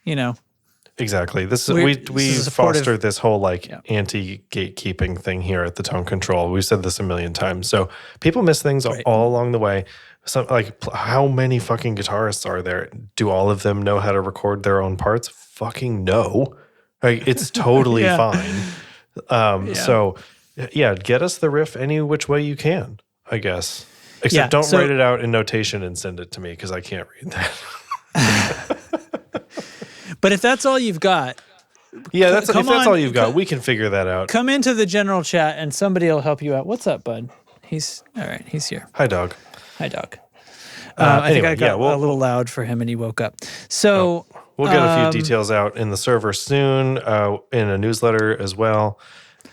Exactly. We is foster this whole like anti-gatekeeping thing here at the Tone Control. We've said this a million times. So people miss things all along the way. So like, how many fucking guitarists are there? Do all of them know how to record their own parts? Fucking no. Like, it's totally fine. So yeah, get us the riff any which way you can, I guess. Except don't write it out in notation and send it to me because I can't read that. But if that's all you've got, if that's all you've got, we can figure that out. Come into the general chat and somebody will help you out. What's up, bud? He's all right. He's here. Hi, dog. Hi, dog. I think I got a little loud for him and he woke up. So we'll get a few details out in the server soon, in a newsletter as well.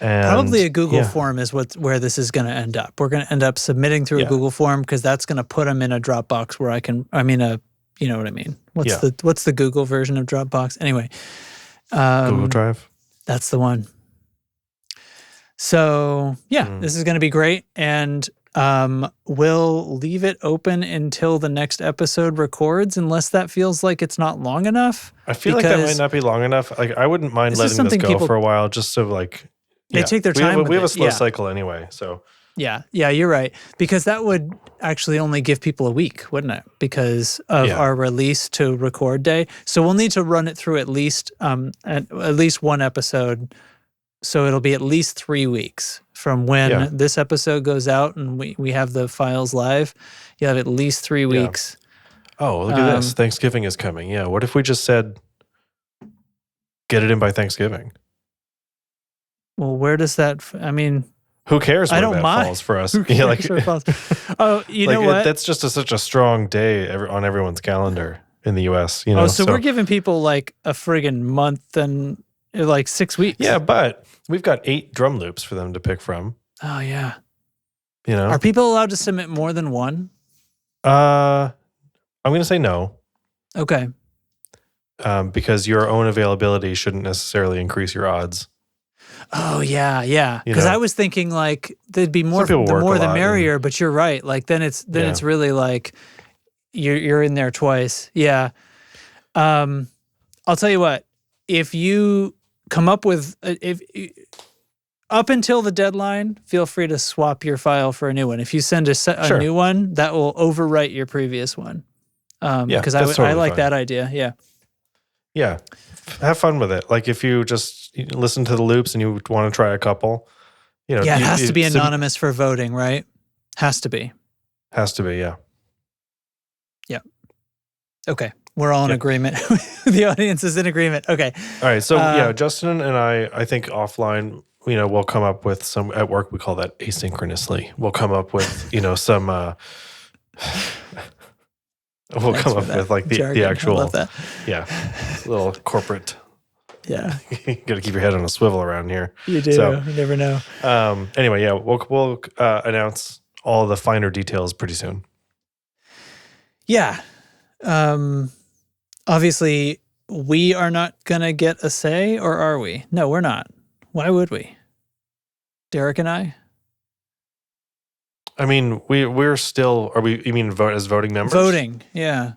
And probably a Google form is where this is going to end up. We're going to end up submitting through a Google form because that's going to put them in a Dropbox where you know what I mean. What's the Google version of Dropbox? Anyway. Google Drive. That's the one. So this is going to be great. And we'll leave it open until the next episode records, unless that feels like it's not long enough. I feel like that might not be long enough. Like, I wouldn't mind letting this go for a while just so like... They take their time. We have a slow cycle anyway, so... Yeah, you're right. Because that would actually only give people a week, wouldn't it? Because of our release to record day. So we'll need to run it through at least one episode. So it'll be at least 3 weeks from when this episode goes out and we have the files live. You have at least 3 weeks. Oh, look at this. Thanksgiving is coming. Yeah. What if we just said, get it in by Thanksgiving? Well, where does that... who cares where that falls for us? Who cares where it falls? Oh, you know what? That's just such a strong day on everyone's calendar in the U.S. You know, so we're giving people like a friggin' month and like 6 weeks. Yeah, but we've got 8 drum loops for them to pick from. Oh, yeah. You know, are people allowed to submit more than one? I'm going to say no. Okay. Because your own availability shouldn't necessarily increase your odds. Oh yeah. Because I was thinking like there'd be more, the more the merrier. But you're right. Like then it's really like you're in there twice. Yeah. I'll tell you what. If you come up with up until the deadline, feel free to swap your file for a new one. If you send a new one, that will overwrite your previous one. Because I like that idea. Yeah. Yeah. Have fun with it. Like if you just listen to the loops and you want to try a couple, you know. Yeah, it has to be anonymous for voting, right? Has to be. Has to be, yeah. Yeah. Okay. We're all in agreement. The audience is in agreement. Okay. All right. So Justin and I think offline, we'll come up with some, at work we call that asynchronously. We'll come up with, some we'll come up with like the actual, I love that. Little corporate. Yeah, you got to keep your head on a swivel around here. You do. So, you never know. Anyway, we'll announce all the finer details pretty soon. Yeah. Obviously, we are not gonna get a say, or are we? No, we're not. Why would we? Derek and I. I mean, we're still. Are we? You mean vote as voting members? Voting, yeah.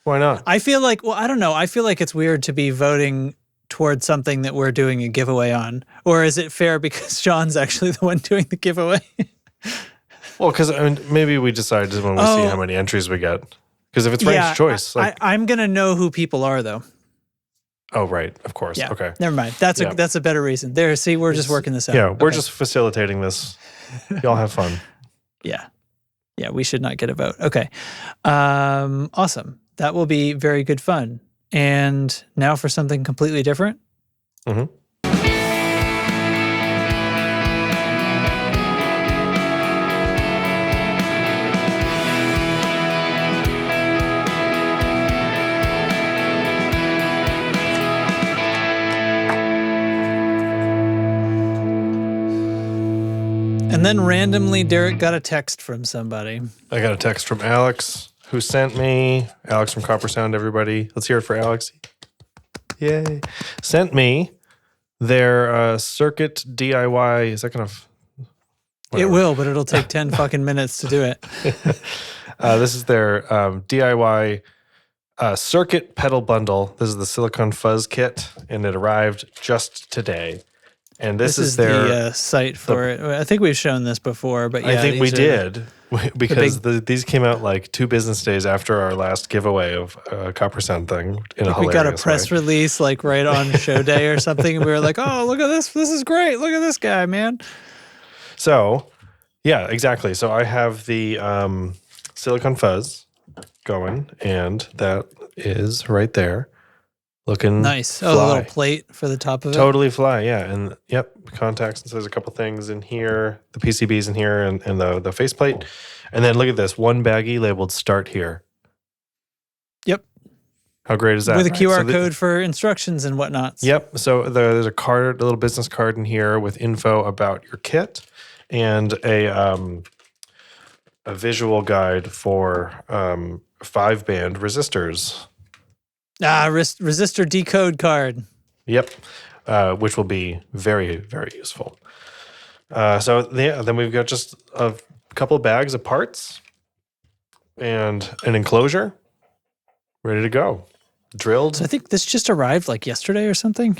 Why not? I feel like. Well, I don't know. I feel like it's weird to be voting towards something that we're doing a giveaway on, or is it fair because Sean's actually the one doing the giveaway? Well, because maybe we decided when we see how many entries we get. Because if it's ranked choice, I'm gonna know who people are though. Oh right, of course. Yeah. Okay, never mind. That's a better reason. There, see, we're just working this out. Yeah, we're just facilitating this. Y'all have fun. Yeah, we should not get a vote. Okay, awesome. That will be very good fun. And now for something completely different. Mm-hmm. And then randomly, Derek got a text from somebody. I got a text from Alex, who sent me, Alex from Coppersound, everybody. Let's hear it for Alex. Yay. Sent me their Cir-Kit DIY. Is that going to... It will, but it'll take 10 fucking minutes to do it. This is their DIY Cir-Kit pedal bundle. This is the silicone fuzz kit, and it arrived just today. And this is the site for it. I think we've shown this before, but yeah, I think we did because these came out like 2 business days after our last giveaway of a Coppersound thing. We got a press release like right on show day or something, and we were like, "Oh, look at this! This is great! Look at this guy, man!" So, yeah, exactly. So I have the silicone fuzz going, and that is right there. Looking nice. Fly. Oh, the little plate for the top of it. Totally fly, yeah. And yep, contacts. And so there's a couple things in here, the PCBs in here, and the faceplate. And then look at this, one baggie labeled "Start Here." Yep. How great is that? With a QR code for instructions and whatnot. Yep. So there's a card, a little business card in here with info about your kit, and a visual guide for 5-band resistors. Resistor decode card. Yep, which will be very, very useful. Then we've got just a couple of bags of parts and an enclosure ready to go. Drilled. So I think this just arrived like yesterday or something.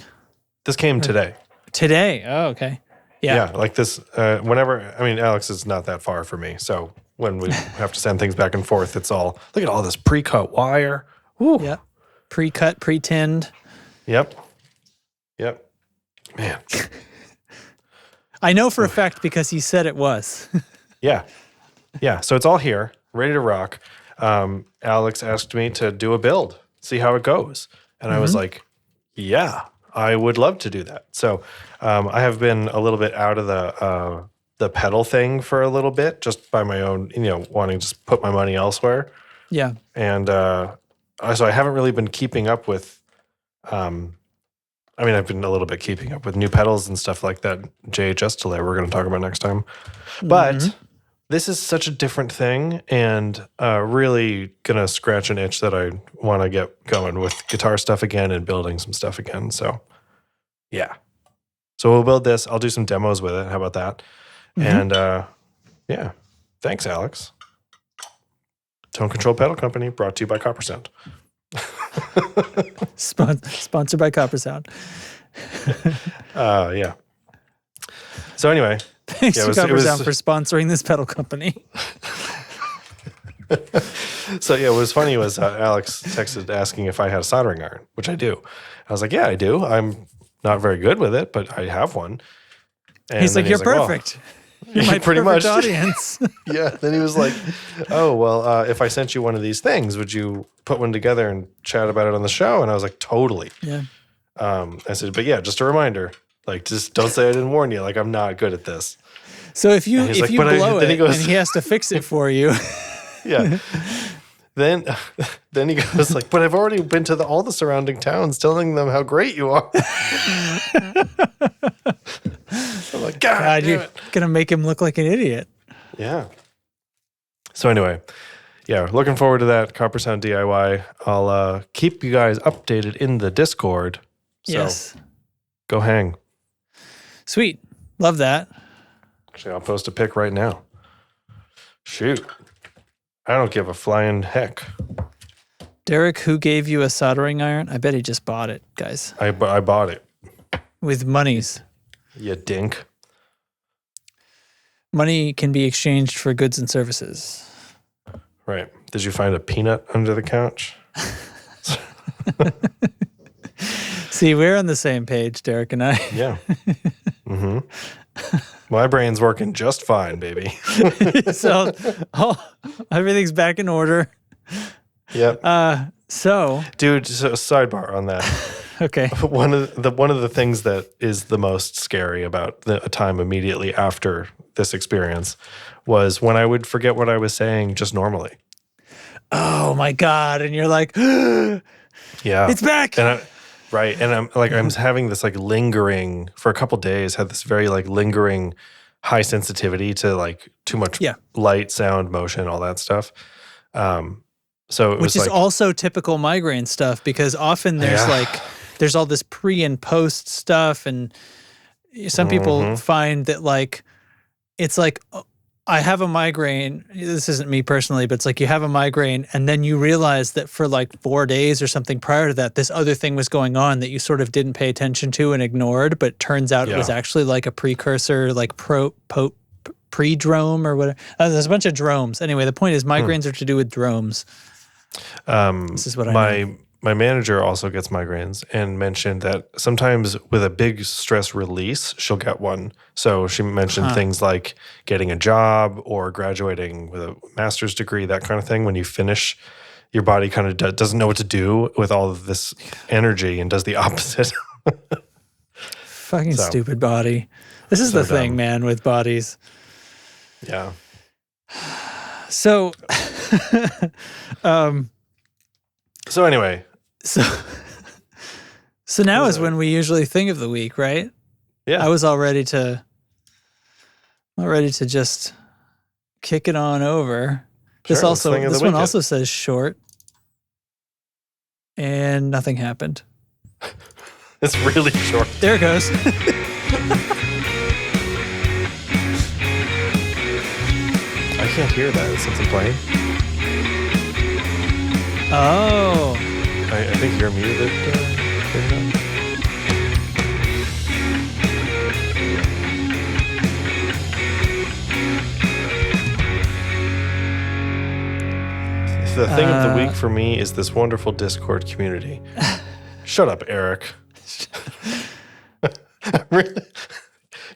This came today. Today? Oh, okay. Yeah, like this. Whenever, Alex is not that far for me, so when we have to send things back and forth, it's all, look at all this pre-cut wire. Woo. Yep. Pre-cut, pre-tinned. Yep. Man. I know for a fact because he said it was. Yeah. So it's all here, ready to rock. Alex asked me to do a build, see how it goes. And I was like, yeah, I would love to do that. So I have been a little bit out of the pedal thing for a little bit, just by my own, wanting to just put my money elsewhere. Yeah. And so I haven't really been keeping up with, I've been a little bit keeping up with new pedals and stuff like that. JHS delay we're going to talk about next time. But this is such a different thing, and really going to scratch an itch that I want to get going with guitar stuff again and building some stuff again. So, yeah. So we'll build this. I'll do some demos with it. How about that? And, yeah. Thanks, Alex. Tone Control Pedal Company, brought to you by Coppersound. Sponsored by Coppersound. Yeah. So anyway. Thanks to Coppersound for sponsoring this pedal company. So yeah, what was funny was Alex texted asking if I had a soldering iron, which I do. I was like, yeah, I do. I'm not very good with it, but I have one. And he's like, you're perfect. You're my pretty perfect much audience. Yeah. Then he was like, oh, well, if I sent you one of these things, would you put one together and chat about it on the show? And I was like, totally. Yeah. I said, but yeah, just a reminder, like, just don't say I didn't warn you. Like, I'm not good at this. So if you blow it and he has to fix it for you. Yeah. Then he goes like, but I've already been to all the surrounding towns telling them how great you are. I'm like, God you're going to make him look like an idiot. Yeah. So anyway, yeah, looking forward to that Coppersound DIY. I'll keep you guys updated in the Discord. So yes. Go hang. Sweet. Love that. Actually, I'll post a pic right now. Shoot. I don't give a flying heck. Derek, who gave you a soldering iron? I bet he just bought it, guys. I bought it. With monies. You dink. Money can be exchanged for goods and services. Right. Did you find a peanut under the couch? See, we're on the same page, Derek and I. Yeah. Mm-hmm. My brain's working just fine, baby. So everything's back in order. Yep. Dude, sidebar on that. Okay. One of the things that is the most scary about the time immediately after this experience was when I would forget what I was saying just normally. Oh my God. And you're like, yeah, it's back. Right. And I'm having this like lingering for a couple days, had this very like lingering high sensitivity to like too much light, sound, motion, all that stuff. Which is also typical migraine stuff, because often there's there's all this pre and post stuff. And some people find that like, it's like I have a migraine. This isn't me personally, but it's like you have a migraine and then you realize that for like 4 days or something prior to that, this other thing was going on that you sort of didn't pay attention to and ignored, but turns out it was actually like a precursor, like pre-drome or whatever. There's a bunch of dromes. Anyway, the point is migraines are to do with dromes. This is what I know. My manager also gets migraines and mentioned that sometimes with a big stress release, she'll get one. So she mentioned things like getting a job or graduating with a master's degree, that kind of thing. When you finish, your body kind of doesn't know what to do with all of this energy and does the opposite. Fucking stupid body. This is the thing, man, with bodies. Yeah. So, so anyway. So now is when we usually think of the week, right? Yeah. I was all ready to just kick it on over. Sure, this one also says short. And nothing happened. It's really short. There it goes. I can't hear that. Is something playing? Oh. I think you're muted. The thing of the week for me is this wonderful Discord community. Shut up, Eric. Really?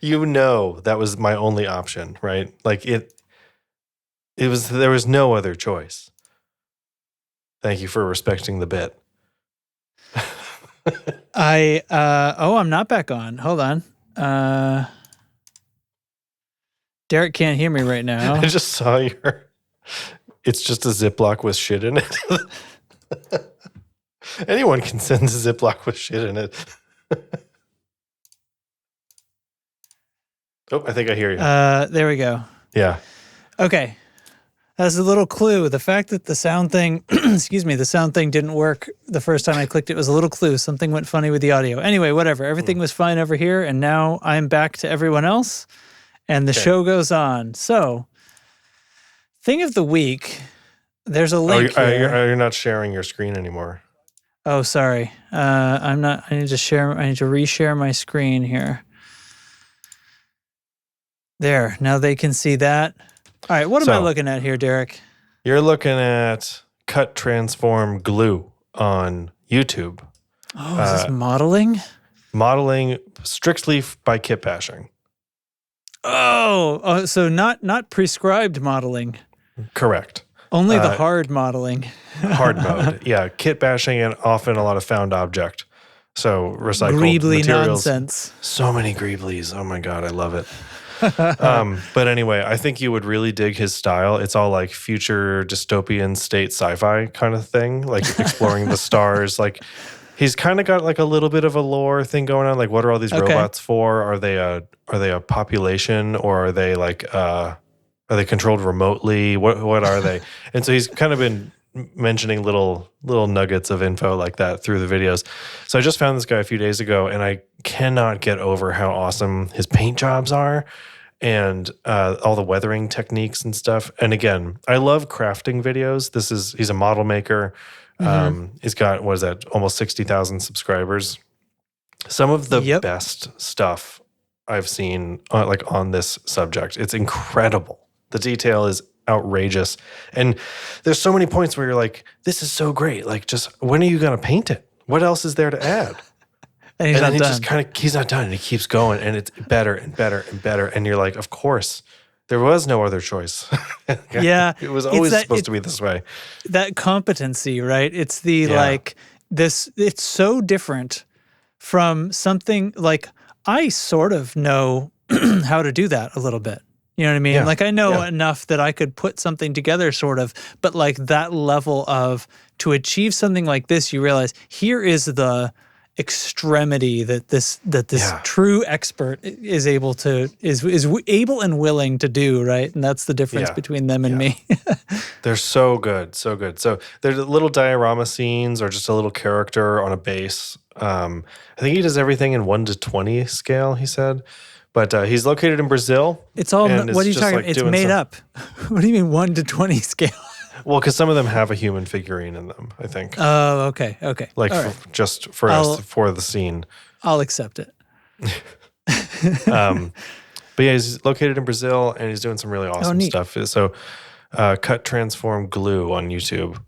You know that was my only option, right? Like there was no other choice. Thank you for respecting the bit. I'm not back on. Hold on. Derek can't hear me right now. I just saw it's just a Ziploc with shit in it. Anyone can send a Ziploc with shit in it. Oh, I think I hear you. There we go. Yeah. Okay. As a little clue, the fact that the sound thing, the sound thing didn't work the first time I clicked it was a little clue. Something went funny with the audio. Anyway, whatever. Everything was fine over here, and now I'm back to everyone else, and the show goes on. So, thing of the week, there's a link here. You're not sharing your screen anymore. Oh, sorry. I'm not. I need to reshare my screen here. There. Now they can see that. All right, what am I looking at here, Derek? You're looking at Cut Transform Glue on YouTube. Oh, is this modeling? Modeling strictly by kit bashing. Oh, so not prescribed modeling. Correct. Only the hard modeling. Hard mode. Yeah, kit bashing and often a lot of found object. So recycled Greebly materials. Nonsense. So many Greeblies. Oh my God, I love it. But anyway, I think you would really dig his style. It's all like future dystopian state sci-fi kind of thing, like exploring the stars. Like he's kind of got like a little bit of a lore thing going on. Like, what are all these robots for? Are they a population, or are they like are they controlled remotely? What are they? And so he's kind of been mentioning little nuggets of info like that through the videos. So I just found this guy a few days ago, and I cannot get over how awesome his paint jobs are and all the weathering techniques and stuff. And again, I love crafting videos. He's a model maker. He's got, what is that, almost 60,000 subscribers. Some of the best stuff I've seen on this subject. It's incredible. The detail is outrageous. And there's so many points where you're like, this is so great. Like, just when are you going to paint it? What else is there to add? And he's not done. And he keeps going, and it's better and better and better. And you're like, of course, there was no other choice. Yeah. It was always supposed to be this way. That competency, right? It's it's so different from something like, I sort of know how to do that a little bit. You know what I mean? Yeah. Like, I know enough that I could put something together sort of, but like that level of, to achieve something like this, you realize here is the extremity that this true expert is able and willing to do, right? And that's the difference between them and me. They're so good, so good. So there's little diorama scenes or just a little character on a base. I think he does everything in 1 to 20 scale, he said. But he's located in Brazil. It's all, what are you talking about? It's made up. What do you mean 1 to 20 scale? Well, because some of them have a human figurine in them, I think. Oh, okay. Like just for us, for the scene. I'll accept it. But yeah, he's located in Brazil and he's doing some really awesome stuff. So Cut, Transform, Glue on YouTube.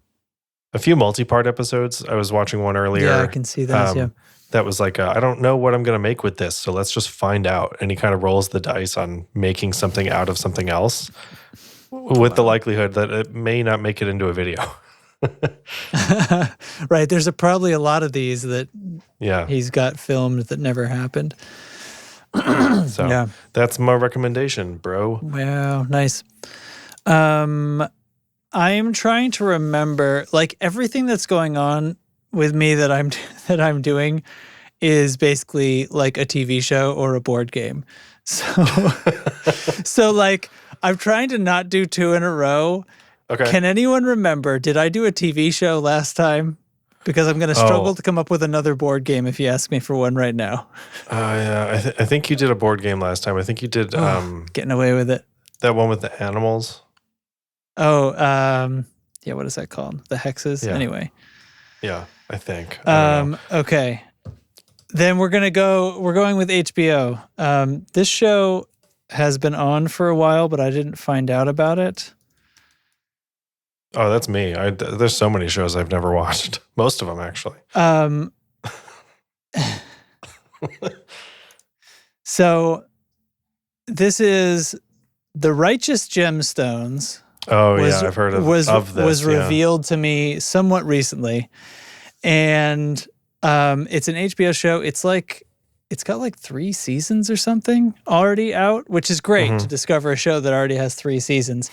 A few multi-part episodes. I was watching one earlier. Yeah, I can see those, That was like, I don't know what I'm going to make with this, so let's just find out. And he kind of rolls the dice on making something out of something else with the likelihood that it may not make it into a video. Right. There's probably a lot of these that he's got filmed that never happened. So that's my recommendation, bro. Wow, nice. I'm trying to remember, like, everything that's going on with me that I'm doing is basically like a TV show or a board game. So like I'm trying to not do 2 in a row. Okay. Can anyone remember, did I do a TV show last time? Because I'm going to struggle to come up with another board game if you ask me for one right now. Yeah, I think you did a board game last time. I think you did Getting Away with It. That one with the animals. Oh, yeah, what is that called? The hexes? Yeah. Anyway. Yeah, I think. Okay. Then we're going with HBO. This show has been on for a while, but I didn't find out about it. Oh, that's me. There's so many shows I've never watched. Most of them, actually. So this is The Righteous Gemstones. Oh, yeah, I've heard of this. Was revealed to me somewhat recently. And it's an HBO show. It's got like 3 seasons or something already out, which is great to discover a show that already has 3 seasons.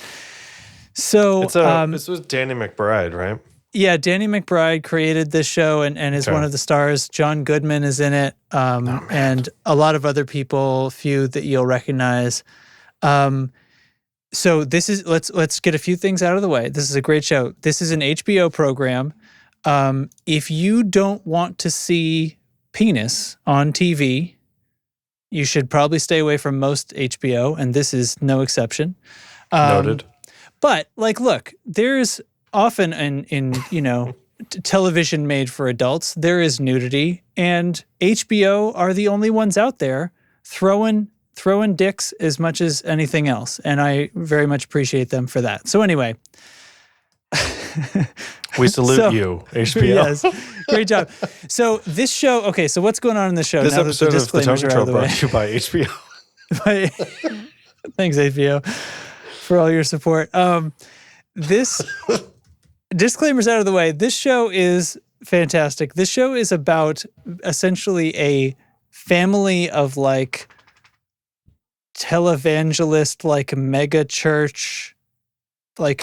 So this was Danny McBride, right? Yeah, Danny McBride created this show and is one of the stars. John Goodman is in it, and a lot of other people, few that you'll recognize. So this is let's get a few things out of the way. This is a great show. This is an HBO program. If you don't want to see penis on TV, you should probably stay away from most HBO, and this is no exception. Noted. But like, look, there's often in television made for adults, there is nudity, and HBO are the only ones out there throwing dicks as much as anything else, and I very much appreciate them for that. So anyway, we salute you, HBO. Yes, great job. So this show, okay. So what's going on in the show? This now episode that the disclaimers of the are out Tone of the Control way. brought to you by HBO. Thanks, HBO, for all your support. This disclaimer's out of the way. This show is fantastic. This show is about essentially a family of like televangelist, like mega church, like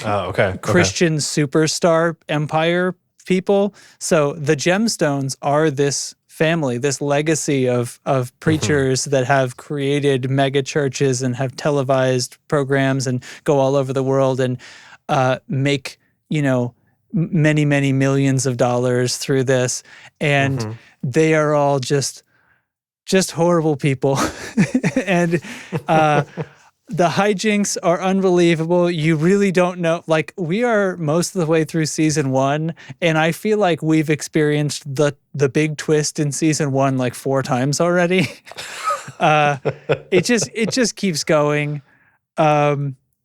Christian superstar empire people. So the Gemstones are this family, this legacy of preachers that have created mega churches and have televised programs and go all over the world and make, many, many millions of dollars through this. And they are all just horrible people. And the hijinks are unbelievable. You really don't know. Like, we are most of the way through season 1, and I feel like we've experienced the big twist in season 1 like 4 times already. It just keeps going.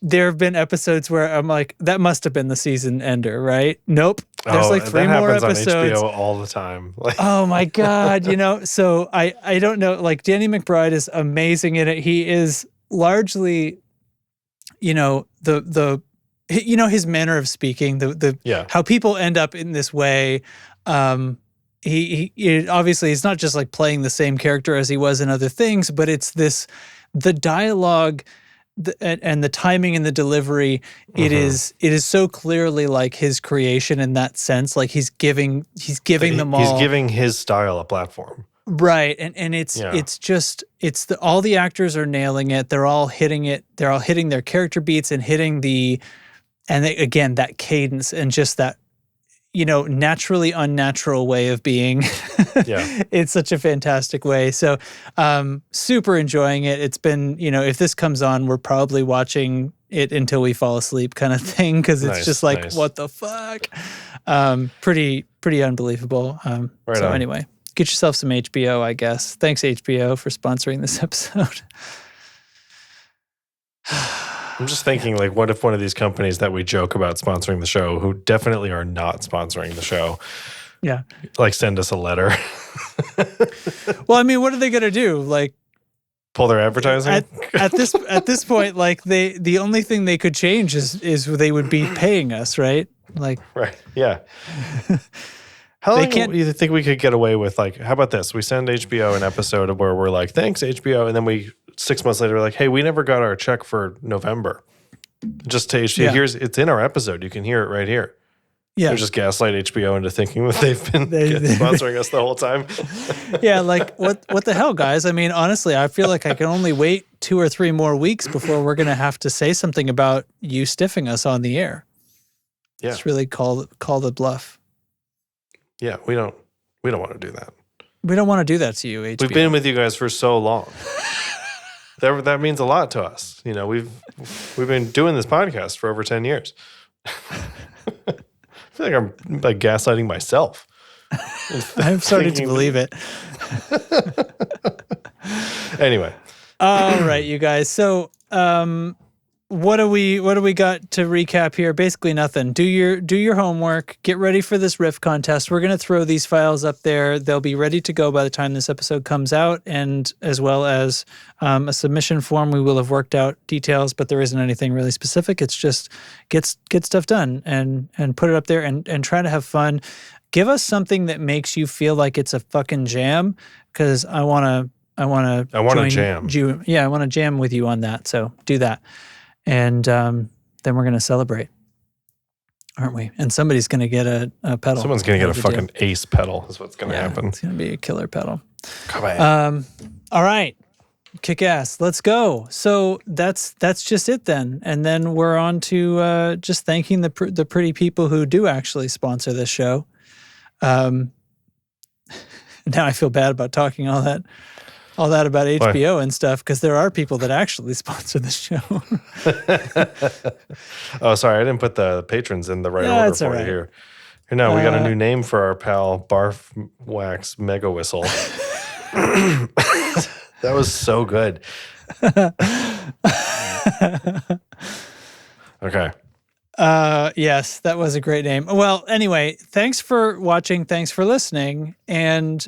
There have been episodes where I'm like, that must have been the season ender, right? Nope. There's like 3 more episodes. That happens on HBO all the time. Oh my God, So I don't know. Like, Danny McBride is amazing in it. He is largely, his manner of speaking, how people end up in this way. He obviously, it's not just like playing the same character as he was in other things, but it's the dialogue and the timing and the delivery. It is so clearly like his creation in that sense. Like he's giving them all. He's giving his style a platform. Right. And all the actors are nailing it. They're all hitting it. They're all hitting their character beats and hitting that cadence and just that, naturally unnatural way of being. Yeah. It's such a fantastic way. So super enjoying it. It's been, if this comes on, we're probably watching it until we fall asleep kind of thing, because it's just like, what the fuck? Pretty unbelievable. Anyway, get yourself some HBO, I guess. Thanks, HBO, for sponsoring this episode. I'm just thinking, like, what if one of these companies that we joke about sponsoring the show, who definitely are not sponsoring the show, like, send us a letter? Well, I mean, what are they going to do? Like, pull their advertising? At this point, like, the only thing they could change is they would be paying us, right? Like, right, yeah. How long do you think we could get away with, like, how about this? We send HBO an episode where we're like, thanks, HBO, and then 6 months later, we're like, hey, we never got our check for November. Just to HBO, it's in our episode. You can hear it right here. Yeah. They're just gaslight HBO into thinking that they've been sponsoring us the whole time. Yeah, like, what the hell, guys? I mean, honestly, I feel like I can only wait 2 or 3 more weeks before we're going to have to say something about you stiffing us on the air. Yeah. Just really call the bluff. Yeah, we don't want to do that. We don't want to do that to you, HBO. We've been with you guys for so long. That means a lot to us. We've been doing this podcast for over 10 years. I feel like I'm like gaslighting myself. I'm starting to believe it. Anyway. All right, you guys. So, what do we got to recap here? Basically nothing. Do your homework. Get ready for this riff contest. We're going to throw these files up there. They'll be ready to go by the time this episode comes out, and as well as a submission form. We will have worked out details, but there isn't anything really specific. It's just get stuff done and put it up there and try to have fun. Give us something that makes you feel like it's a fucking jam, because I want to jam. I want to jam with you on that. So do that. And then we're going to celebrate, aren't we? And somebody's going to get a pedal. Someone's going to get a fucking ace pedal is what's going to happen. It's going to be a killer pedal. Come on. All right. Kick ass. Let's go. So that's just it then. And then we're on to just thanking the pretty people who do actually sponsor this show. Now I feel bad about talking all that about HBO and stuff, because there are people that actually sponsor the show. Oh, sorry. I didn't put the patrons in the right order for you here. No, we got a new name for our pal, Barf Wax Mega Whistle. That was so good. Okay. Yes, that was a great name. Well, anyway, thanks for watching. Thanks for listening. And,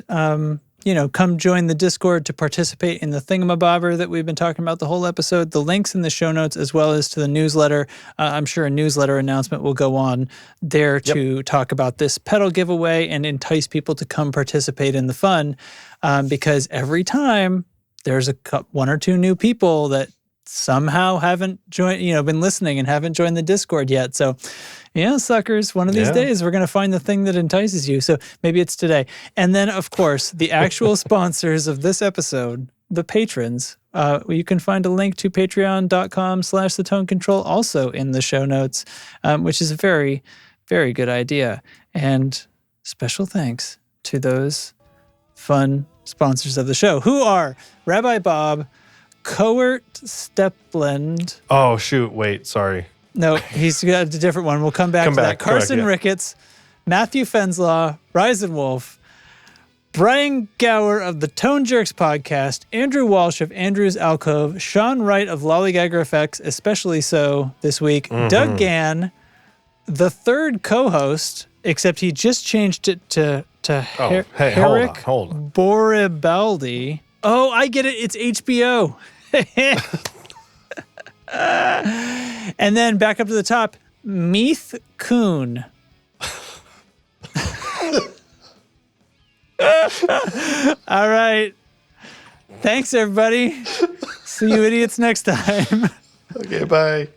come join the Discord to participate in the thingamabobber that we've been talking about the whole episode. The link's in the show notes, as well as to the newsletter. I'm sure a newsletter announcement will go on there to talk about this pedal giveaway and entice people to come participate in the fun, because every time there's one or two new people that somehow haven't joined, been listening and haven't joined the Discord yet. So, suckers, one of these days we're going to find the thing that entices you. So maybe it's today. And then, of course, the actual sponsors of this episode, the patrons, you can find a link to patreon.com/the tone control also in the show notes, which is a very, very good idea. And special thanks to those fun sponsors of the show, who are Rabbi Bob, Coert Stepland. Oh, shoot. Wait, sorry. No, he's got a different one. We'll come back to that. Carson Ricketts, Matthew Fenslaw, Reisenwolf, Brian Gower of the Tone Jerks podcast, Andrew Walsh of Andrew's Alcove, Sean Wright of Lollygagger Effects, especially so this week, Doug Gann, the third co-host, except he just changed it to Herrick hold on. Boribaldi. Oh, I get it. It's HBO. And then back up to the top, Meath Kuhn. All right. Thanks, everybody. See you idiots next time. Okay, bye.